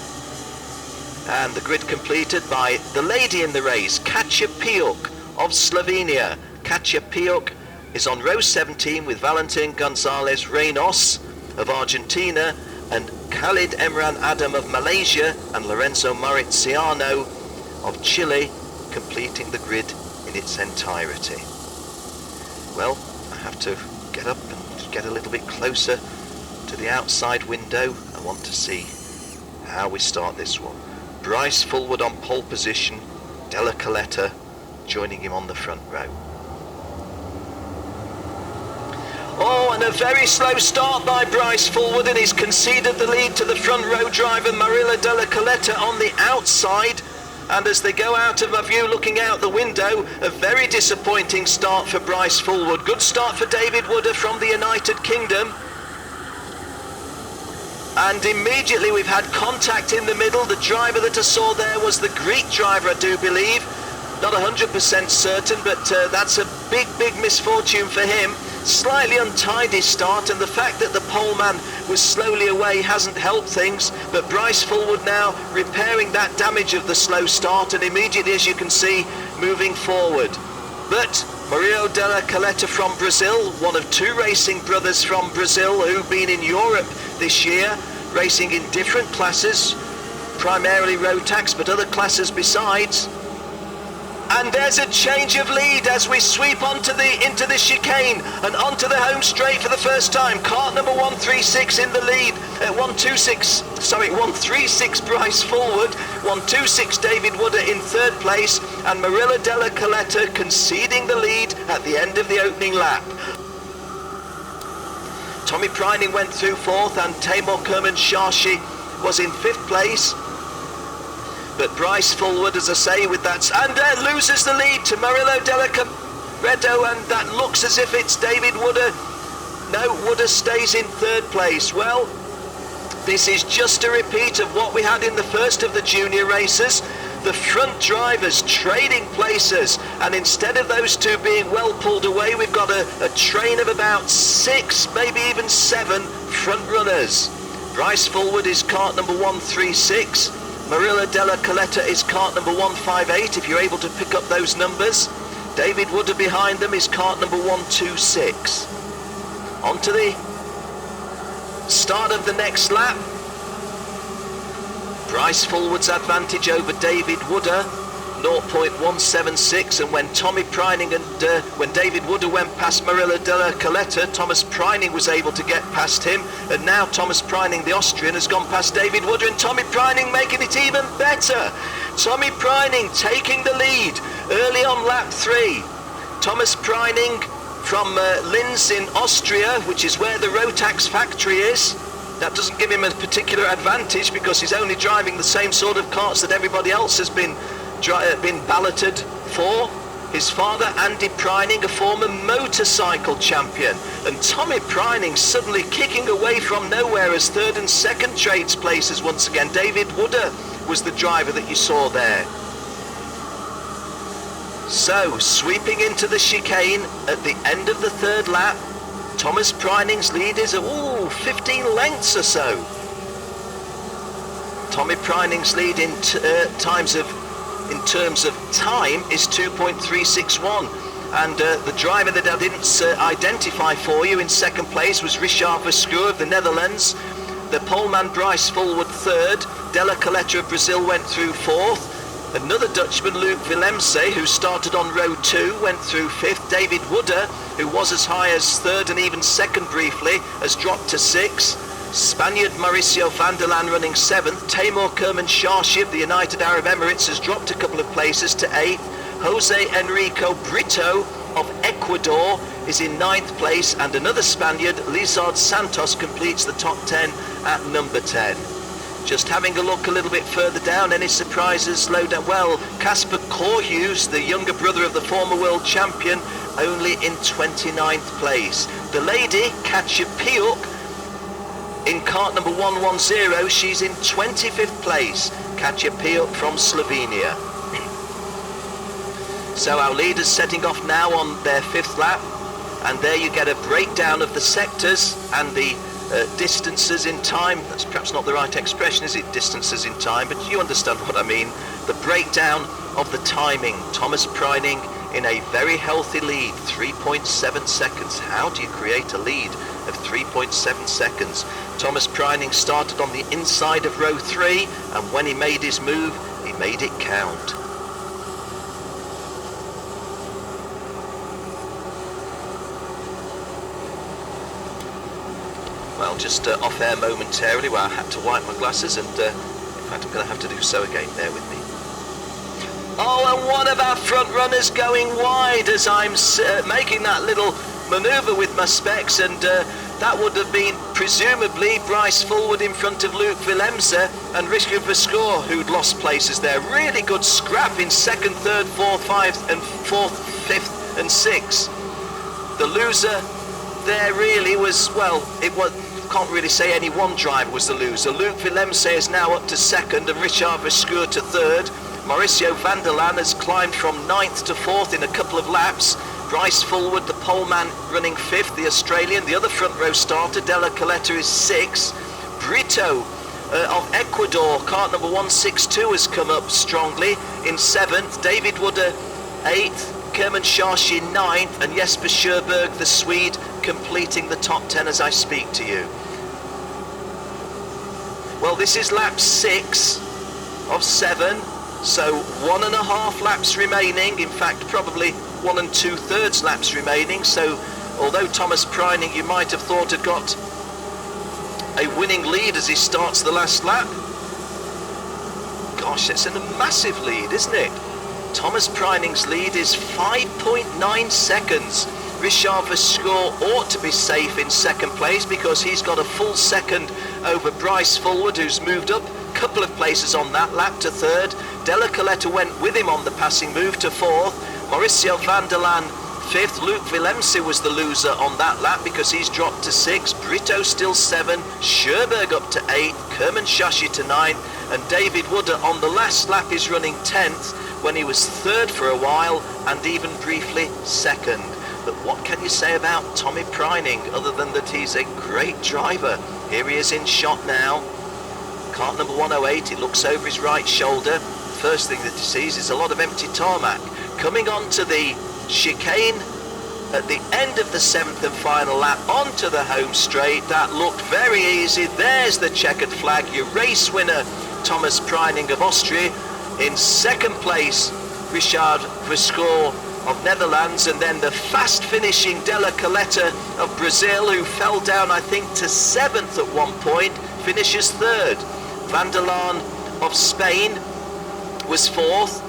S1: And the grid completed by the lady in the race, Katja Piuk of Slovenia. Katja Piuk is on row 17 with Valentin Gonzalez Reynos of Argentina and Khalid Emran Adam of Malaysia and Lorenzo Mauriziano of Chile, completing the grid in its entirety. Well, I have to get up and get a little bit closer to the outside window. I want to see how we start this one. Bryce Fullwood on pole position, Della Coletta joining him on the front row. Oh, and a very slow start by Bryce Fullwood, and he's conceded the lead to the front row driver Marilla Della Coletta on the outside. And as they go out of my view looking out the window, a very disappointing start for Bryce Fullwood. Good start for David Wooder from the United Kingdom. And immediately we've had contact in the middle. The driver that I saw there was the Greek driver, I do believe. Not 100% certain, but that's a big misfortune for him. Slightly untidy start, and the fact that the poleman was slowly away hasn't helped things, but Bryce Fullwood now repairing that damage of the slow start, and immediately, as you can see, moving forward. But Mario Della Coletta from Brazil, one of 2 racing brothers from Brazil who've been in Europe this year, racing in different classes, primarily Rotax, but other classes besides. And there's a change of lead as we sweep into the chicane and onto the home straight for the first time. Kart number 136 in the lead at 136 Bryce Fullwood, 126 David Wooder in 3rd place, and Marilla Della Coletta conceding the lead at the end of the opening lap. Tommy Preining went through 4th, and Taimur Kermanshashi was in 5th place. But Bryce Fullwood, as I say, with that, and loses the lead to Marilo Della Coletta, and that looks as if it's David Wooder. No, Wooder stays in 3rd place. Well, this is just a repeat of what we had in the first of the junior races. The front drivers trading places, and instead of those 2 being well pulled away, we've got a train of about 6, maybe even 7 front runners. Bryce Fullwood is kart number 136. Marilla Della Coletta is kart number 158, if you're able to pick up those numbers. David Wooder behind them is kart number 126. On to the start of the next lap. Bryce Fullwood's advantage over David Wooder, 0.176, and when Tommy Preining and when David Wooder went past Marilla Della Coletta, Thomas Preining was able to get past him, and now Thomas Preining, the Austrian, has gone past David Wooder, and Tommy Preining making it even better. Tommy Preining taking the lead early on lap 3. Thomas Preining from Linz in Austria, which is where the Rotax factory is. That doesn't give him a particular advantage because he's only driving the same sort of karts that everybody else has been balloted for. His father, Andy Preining, a former motorcycle champion. And Tommy Preining suddenly kicking away from nowhere as third and second trades places once again. David Wooder was the driver that you saw there. So, sweeping into the chicane at the end of the third lap, Thomas Preining's lead is 15 lengths or so. Tommy Preining's lead in terms of time is 2.361, and the driver that I didn't identify for you in second place was Richard Verschoor of the Netherlands. The poleman Bryce Fullwood third. Della Coletta of Brazil went through fourth. Another Dutchman, Luc Willemse, who started on row 2, went through fifth. David Wooder, who was as high as third and even second briefly, has dropped to sixth. Spaniard Mauricio van der Laan running seventh. Taimur Kermanshah of the United Arab Emirates has dropped a couple of places to eighth. Jose Enrico Brito of Ecuador is in ninth place, and another Spaniard, Lizard Santos, completes the top 10 at number 10. Just having a look a little bit further down, any surprises low down? Well, Casper Corhus, the younger brother of the former world champion, only in 29th place. The lady, Katja Piuk, in kart number 110, she's in 25th place. Katja Piuk from Slovenia. So our leaders setting off now on their fifth lap, and there you get a breakdown of the sectors and the distances in time. That's perhaps not the right expression, is it? Distances in time, but you understand what I mean. The breakdown of the timing. Thomas Preining in a very healthy lead, 3.7 seconds. How do you create a lead of 3.7 seconds? Thomas Preining started on the inside of row 3, and when he made his move, he made it count. Well, just off air momentarily where I had to wipe my glasses, and in fact I'm going to have to do so again. Bear with me. Oh, and one of our front runners going wide as I'm making that little manoeuvre with my specs, and that would have been presumably Bryce Fullwood in front of Luc Willemse and Richard Verschoor, who'd lost places there. Really good scrap in second, third, fourth, fifth and sixth. The loser there really was, well, can't really say any one driver was the loser. Luc Willemse is now up to second and Richard Verschoor to third. Mauricio van der Laan has climbed from 9th to 4th in a couple of laps. Bryce Fullwood, the poleman, running 5th, the Australian. The other front row starter, Della Coletta, is 6th. Brito of Ecuador, kart number 162, has come up strongly in 7th. David Wooder, 8th. Kermanshah, 9th. And Jesper Sjöberg, the Swede, completing the top 10 as I speak to you. Well, this is lap 6 of 7. So 1.5 laps remaining, in fact probably 1 2/3 laps remaining. So although Thomas Preining, you might have thought, had got a winning lead as he starts the last lap, gosh, that's a massive lead, isn't it? Thomas Preining's lead is 5.9 seconds. Richard Verschoor ought to be safe in second place because he's got a full second over Bryce Fullwood, who's moved up a couple of places on that lap to third. Della Coletta went with him on the passing move to fourth. Mauricio van der Laan 5th. Luc Willemse was the loser on that lap because he's dropped to 6th. Brito still 7th. Sjöberg up to 8th. Kermanshah to 9th. And David Wooder on the last lap is running 10th when he was 3rd for a while and even briefly 2nd. But what can you say about Tommy Preining other than that he's a great driver? Here he is in shot now. Kart number 108, he looks over his right shoulder. First thing that he sees is a lot of empty tarmac. Coming onto the chicane at the end of the 7th and final lap onto the home straight. That looked very easy. There's the checkered flag. Your race winner, Thomas Preining of Austria. In second place, Richard Verschoor of Netherlands, and then the fast finishing Della Coletta of Brazil, who fell down I think to 7th at one point, finishes 3rd. Van der Laan of Spain was 4th,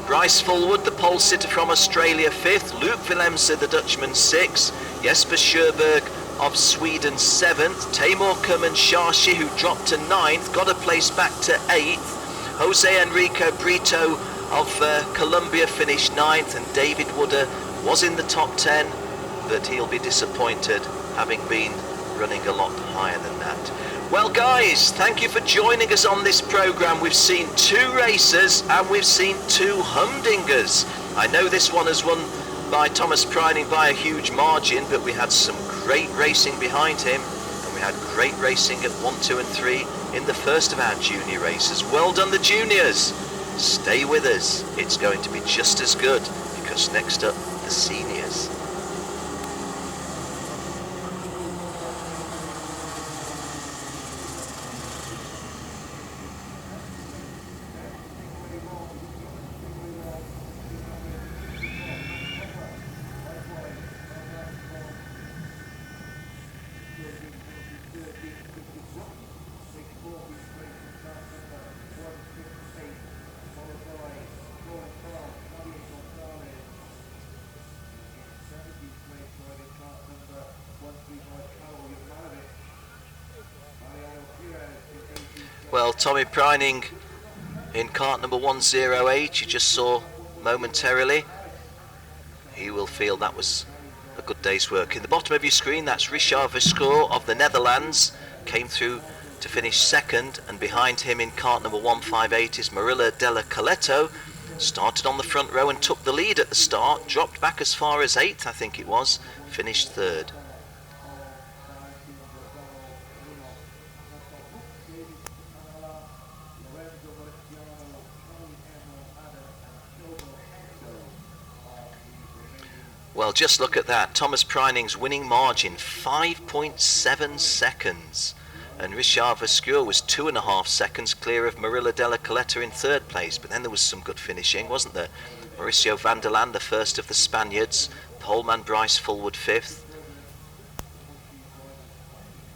S1: Bryce Fullwood, the pole sitter from Australia, 5th. Luke Willemse, the Dutchman, 6th. Jesper Sjöberg of Sweden, 7th. Taimur Kerman-Shashi, who dropped to 9th, got a place back to 8th. Jose Enrico Brito of Colombia finished 9th, and David Wooder was in the top 10, but he'll be disappointed having been running a lot higher than that. Well guys, thank you for joining us on this programme. We've seen 2 racers and we've seen 2 humdingers. I know this one is won by Thomas Preining by a huge margin, but we had some great racing behind him, and we had great racing at 1, 2 and 3 in the first of our junior races. Well done the juniors. Stay with us. It's going to be just as good, because next up, the seniors. Well, Tommy Preining in cart number 108, you just saw momentarily. He will feel that was a good day's work. In the bottom of your screen, that's Richard Verschoor of the Netherlands, came through to finish 2nd, and behind him in cart number 158 is Marilla Della Coletto. Started on the front row and took the lead at the start, dropped back as far as 8th, I think it was, finished 3rd. Well, just look at that. Thomas Preining's winning margin, 5.7 seconds. And Richard Verschoor was 2.5 seconds clear of Marilla Della Coletto in 3rd place. But then there was some good finishing, wasn't there? Mauricio van der Laan, the first of the Spaniards. Poleman Bryce Fullwood, 5th.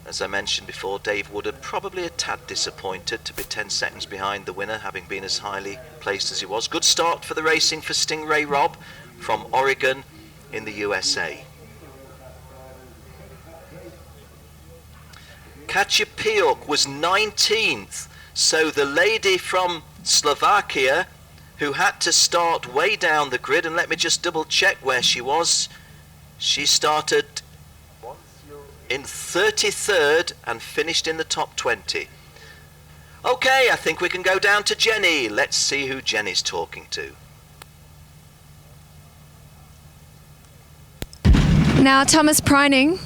S1: As I mentioned before, Dave Woodard probably a tad disappointed to be 10 seconds behind the winner, having been as highly placed as he was. Good start for the racing for Stingray Robb from Oregon in the USA. Katja Piuk was 19th, so the lady from Slovakia who had to start way down the grid, and let me just double check where she was. She started in 33rd and finished in the top 20. Okay, I think we can go down to Jenny. Let's see who Jenny's talking to.
S2: Now, Thomas Preining,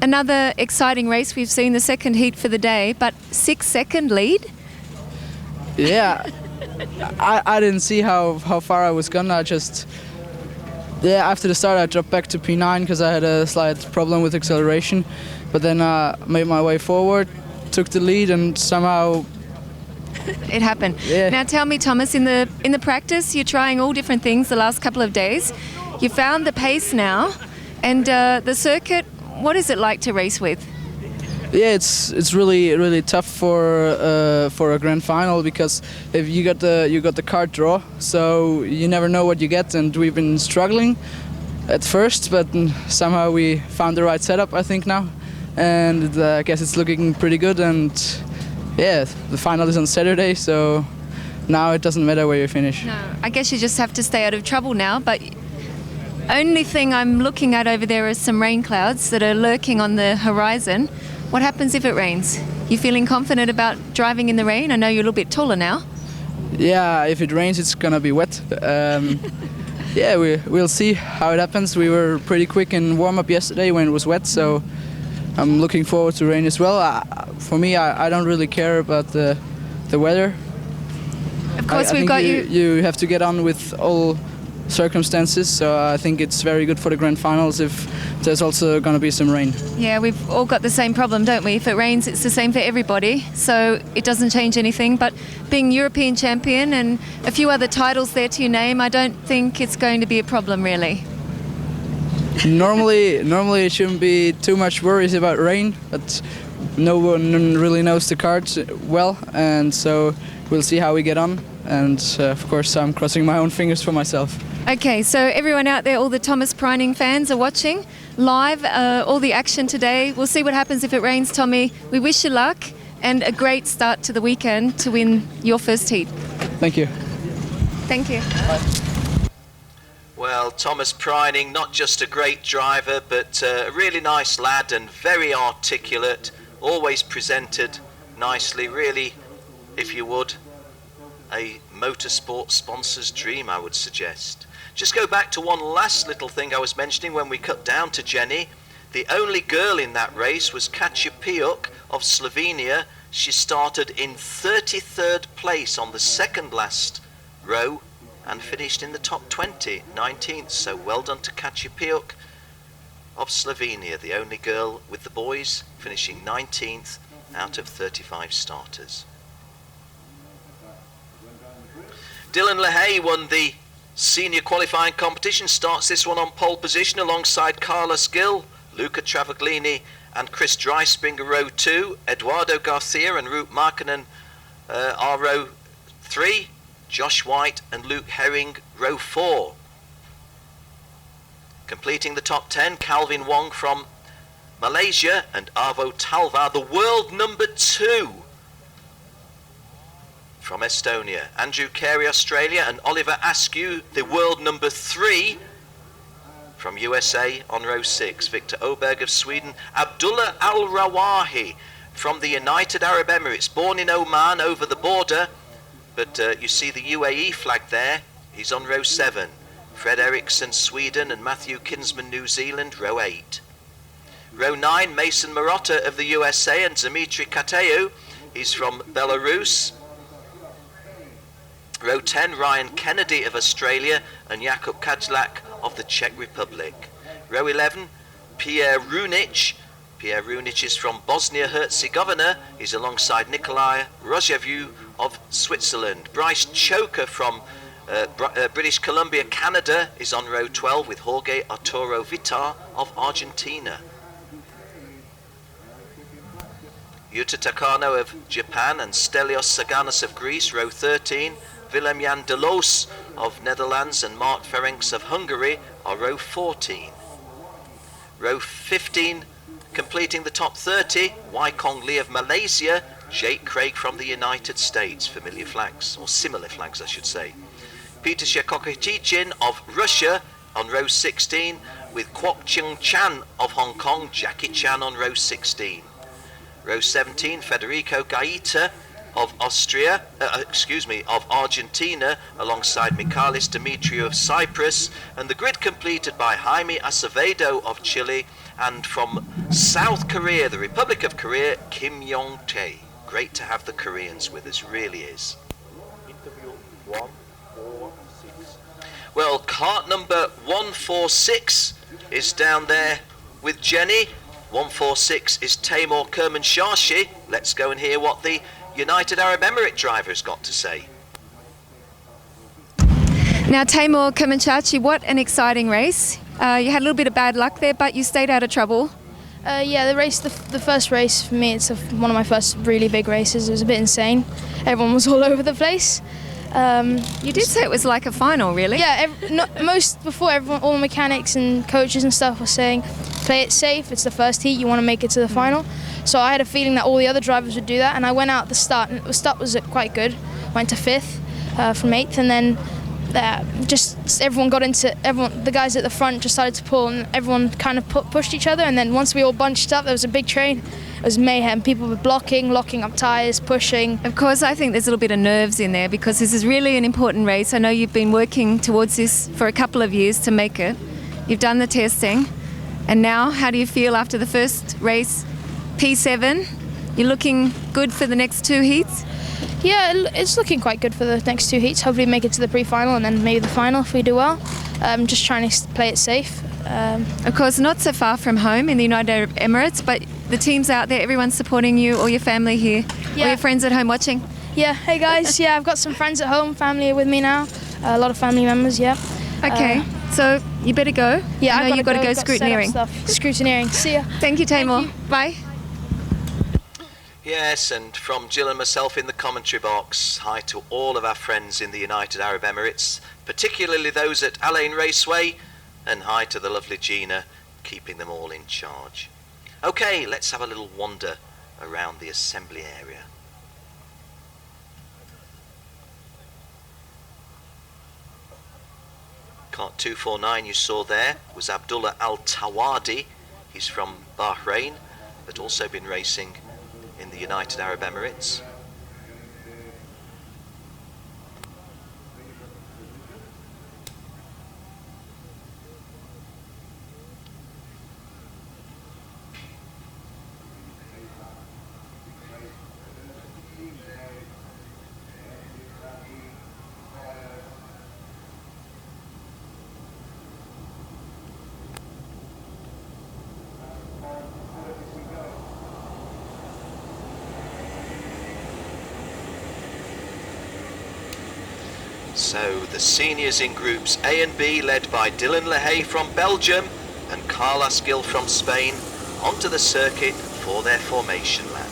S2: another exciting race. We've seen the second heat for the day, but 6-second lead?
S6: Yeah, I didn't see how far I was gonna. After the start I dropped back to P9 because I had a slight problem with acceleration, but then made my way forward, took the lead, and somehow
S2: it happened.
S6: Yeah.
S2: Now tell me, Thomas, in the practice, you're trying all different things the last couple of days. You found the pace now. And the circuit, what is it like to race with?
S6: Yeah, it's really tough for a grand final, because if you got the kart draw, so you never know what you get, and we've been struggling at first, but somehow we found the right setup, I think, now, and I guess it's looking pretty good. And yeah, the final is on Saturday, so now it doesn't matter where you finish.
S2: No, I guess you just have to stay out of trouble now, but only thing I'm looking at over there is some rain clouds that are lurking on the horizon. What happens if it rains? You feeling confident about driving in the rain? I know you're a little bit taller now.
S6: Yeah, if it rains, it's gonna be wet. Yeah, we'll see how it happens. We were pretty quick in warm-up yesterday when it was wet, so I'm looking forward to rain as well. For me, I don't really care about the weather.
S2: Of course,
S6: I
S2: we've
S6: think
S2: got
S6: you have to get on with all circumstances, so I think it's very good for the grand finals if there's also going to be some rain.
S2: Yeah, we've all got the same problem, don't we? If it rains, it's the same for everybody, so it doesn't change anything. But being European champion and a few other titles there to your name, I don't think it's going to be a problem, really.
S6: Normally it shouldn't be too much worries about rain, but no one really knows the kart well, and so we'll see how we get on. And of course, I'm crossing my own fingers for myself.
S2: Okay, so everyone out there, all the Thomas Preining fans are watching live all the action today. We'll see what happens if it rains, Tommy. We wish you luck and a great start to the weekend to win your first heat.
S6: Thank you.
S2: Thank you.
S1: Well, Thomas Preining, not just a great driver, but a really nice lad and very articulate, always presented nicely, really, if you would, a motorsport sponsor's dream, I would suggest. Just go back to one last little thing I was mentioning when we cut down to Jenny. The only girl in that race was Katja Piuk of Slovenia. She started in 33rd place on the second last row and finished in the top 20, 19th. So well done to Katja Piuk of Slovenia, the only girl with the boys, finishing 19th out of 35 starters. Dylan LaHaye won the senior qualifying competition, starts this one on pole position alongside Carlos Gil, Luca Travaglini and Chris Dreispringer row 2, Eduardo Garcia and Ruud Markkanen are row 3, Josh White and Luke Herring row 4. Completing the top 10, Calvin Wong from Malaysia and Arvo Talva, the world number 2 from Estonia. Andrew Carey, Australia, and Oliver Askew, the world number 3 from USA on row 6. Victor Oberg of Sweden. Abdullah Al-Rawahi from the United Arab Emirates, born in Oman over the border, but you see the UAE flag there. He's on row 7. Fred Eriksson, Sweden, and Matthew Kinsman, New Zealand, row 8. Row 9, Mason Marotta of the USA and Dmitry Kateu. He's from Belarus. Row 10, Ryan Kennedy of Australia and Jakub Kajlak of the Czech Republic. Row 11, Pierre Runic. Pierre Runic is from Bosnia-Herzegovina. He's alongside Nikolai Rozhevu of Switzerland. Bryce Choker from British Columbia, Canada is on row 12 with Jorge Arturo Vitar of Argentina. Yuta Takano of Japan and Stelios Saganos of Greece, row 13. Willem-Jan de Loos of Netherlands and Mark Ferencs of Hungary are row 14. Row 15, completing the top 30, Wai Kong Lee of Malaysia, Jake Craig from the United States, familiar flags, or similar flags I should say. Peter Shekokichin of Russia on row 16, with Kwok Chung Chan of Hong Kong, Jackie Chan on row 16. Row 17, Federico Gaeta of of Argentina, alongside Michalis Dimitriou of Cyprus, and the grid completed by Jaime Acevedo of Chile, and from South Korea, the Republic of Korea, Kim Yong-tae. Great to have the Koreans with us, really is.
S3: Interview 146.
S1: Well, cart number 146 is down there with Jenny. 146 is Taimur Kermanshahshi. Let's go and hear what the United Arab Emirate driver's got to say.
S2: Now, Taimur Kermanshahshi, what an exciting race. You had a little bit of bad luck there, but you stayed out of trouble.
S7: Yeah, the first race for me, it's one of my first really big races. It was a bit insane. Everyone was all over the place.
S2: You did say it was like a final, really?
S7: Yeah, all the mechanics and coaches and stuff were saying, play it safe, it's the first heat, you want to make it to the final. So I had a feeling that all the other drivers would do that, and I went out at the start, and the start was quite good. Went to 5th from 8th, and then everyone got into, the guys at the front just started to pull, and everyone kind of pushed each other, and then once we all bunched up, there was a big train. It was mayhem. People were blocking, locking up tyres, pushing.
S2: Of course, I think there's a little bit of nerves in there because this is really an important race. I know you've been working towards this for a couple of years to make it. You've done the testing. And now, how do you feel after the first race? P7, you're looking good for the next 2 heats?
S7: Yeah, it's looking quite good for the next 2 heats. Hopefully make it to the pre-final and then maybe the final if we do well. Just trying to play it safe.
S2: Of course, not so far from home in the United Arab Emirates, but the team's out there, everyone's supporting you, all your family here, all your friends at home watching.
S7: Yeah, hey guys, yeah, I've got some friends at home, family with me now, a lot of family members, yeah.
S2: Okay, so you better go.
S7: Yeah,
S2: I know you've got to go
S7: scrutineering.
S2: scrutineering.
S7: Scrutineering, see ya.
S2: Thank you, Taimur. Bye.
S1: Yes, and from Jill and myself in the commentary box, hi to all of our friends in the United Arab Emirates, particularly those at Al Ain Raceway, and hi to the lovely Gina, keeping them all in charge. Okay, let's have a little wander around the assembly area. Kart 249 you saw there was Abdullah Al-Tawadi. He's from Bahrain, but also been racing in the United Arab Emirates. So the seniors in groups A and B, led by Dylan Lehay from Belgium and Carlos Gil from Spain, onto the circuit for their formation lap.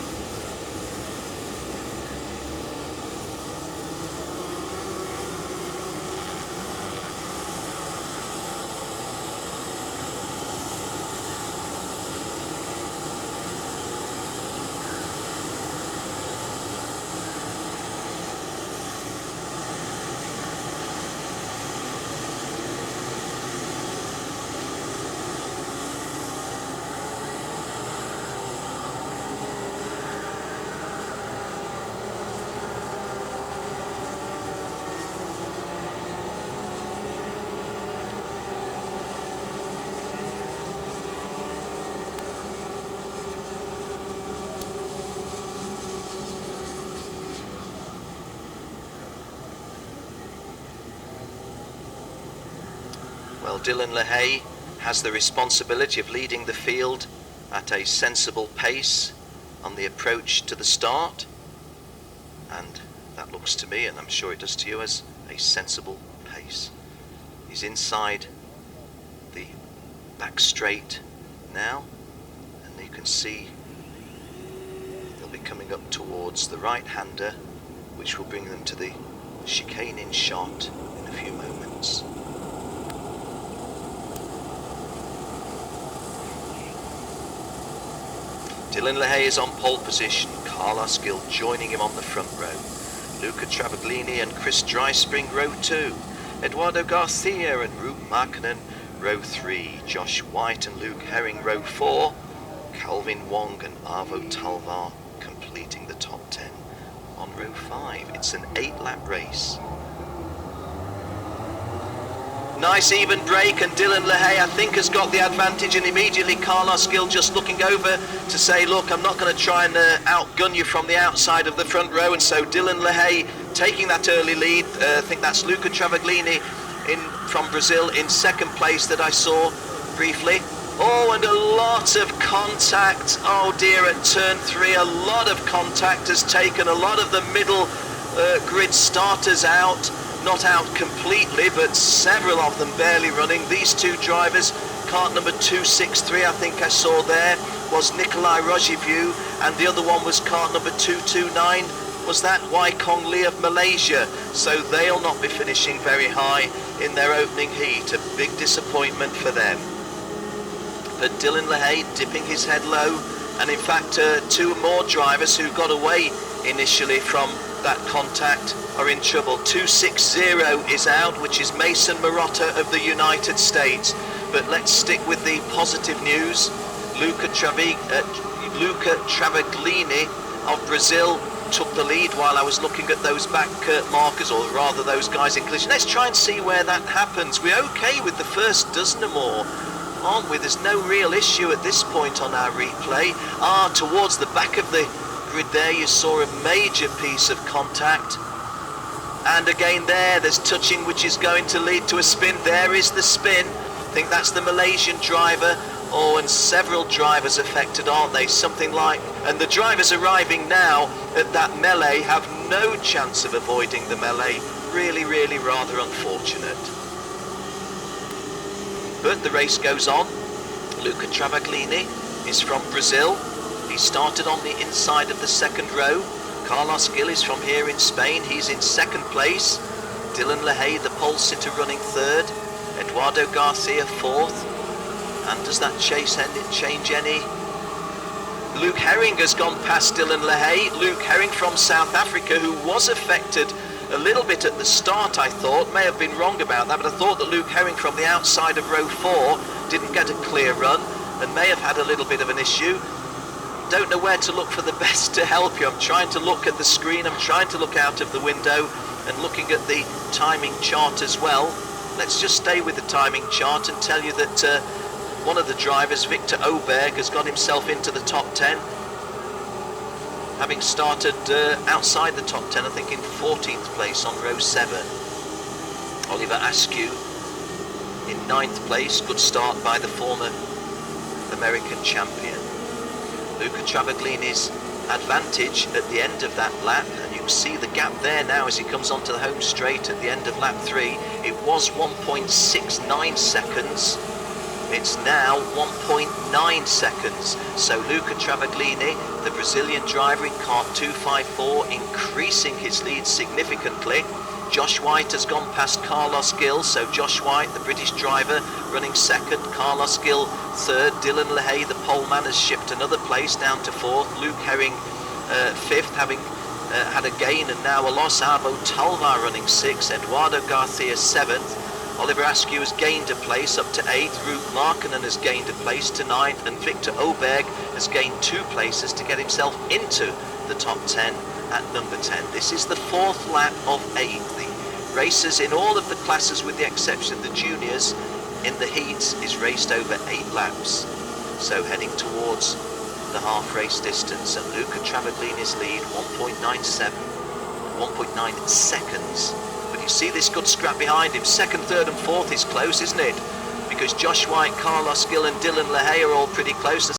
S1: Well, Dylan Lehay has the responsibility of leading the field at a sensible pace on the approach to the start, and that looks to me, and I'm sure it does to you, as a sensible pace. He's inside the back straight now, and you can see they'll be coming up towards the right-hander, which will bring them to the chicane-in shot in a few moments. Dylan Lehay is on pole position, Carlos Gil joining him on the front row. Luca Travaglini and Chris Dryspring row 2. Eduardo Garcia and Root Markkanen row 3. Josh White and Luke Herring row 4. Calvin Wong and Arvo Talvar completing the top 10 on row 5. It's an 8-lap race. Nice even break, and Dylan Lehay I think has got the advantage, and immediately Carlos Gil just looking over to say, look, I'm not going to try and outgun you from the outside of the front row. And so Dylan Lehay taking that early lead. I think that's Luca Travaglini from Brazil in second place that I saw briefly. Oh, and a lot of contact. Oh dear, at turn 3 a lot of contact has taken a lot of the middle grid starters out. Not out completely, but several of them barely running. These two drivers, kart number 263 I think I saw there was Nikolai Rojivu, and the other one was kart number 229, was that Wai Kong Lee of Malaysia. So they'll not be finishing very high in their opening heat. A big disappointment for them. But Dylan Lehay dipping his head low, and in fact two more drivers who got away initially from that contact are in trouble. 260 is out, which is Mason Marotta of the United States. But let's stick with the positive news. Luca Travaglini of Brazil took the lead while I was looking at those back markers, or rather those guys in collision. Let's try and see where that happens. We're okay with the first dozen or more, aren't we? There's no real issue at this point on our replay. Towards the back of the grid there you saw a major piece of contact, and again there's touching, which is going to lead to a spin. There is the spin. I think that's the Malaysian driver. Oh, and several drivers affected, aren't they? Something like, and the drivers arriving now at that melee have no chance of avoiding the melee. Really, really rather unfortunate. But the race goes on. Luca Travaglini is from Brazil. He started on the inside of the second row. Carlos Gil is from here in Spain. He's in second place. Dylan LaHaye, the pole sitter, running third. Eduardo Garcia fourth. And does that chase change any? Luke Herring has gone past Dylan LaHaye. Luke Herring from South Africa, who was affected a little bit at the start, I thought. May have been wrong about that, but I thought that Luke Herring from the outside of row 4 didn't get a clear run and may have had a little bit of an issue. Don't know where to look for the best to help you. I'm trying to look at the screen, I'm trying to look out of the window and looking at the timing chart as well. Let's just stay with the timing chart and tell you that one of the drivers, Victor Oberg, has got himself into the top 10, having started outside the top 10, I think in 14th place on row 7. Oliver Askew in 9th place, good start by the former American champion. Luca Travaglini's advantage at the end of that lap, and you can see the gap there now as he comes onto the home straight at the end of lap 3. It was 1.69 seconds. It's now 1.9 seconds. So Luca Travaglini, the Brazilian driver in KART-254, increasing his lead significantly. Josh White has gone past Carlos Gil, so Josh White, the British driver, running second. Carlos Gil third. Dylan LaHaye, the poleman, has shipped another place down to fourth. Luke Herring fifth, having had a gain and now a loss. Arbo Talvar running sixth. Eduardo Garcia seventh. Oliver Askew has gained a place up to 8th, Ruud Markkinen has gained a place to 9th, and Victor Oberg has gained 2 places to get himself into the top 10 at number 10. This is the 4th lap of 8. The races in all of the classes, with the exception of the juniors, in the heats is raced over 8 laps. So heading towards the half race distance, and Luca Travaglini's lead 1.97, 1.9 seconds. You see this good scrap behind him. Second, third and fourth is close, isn't it? Because Josh White, Carlos Gil and Dylan LaHaye are all pretty close.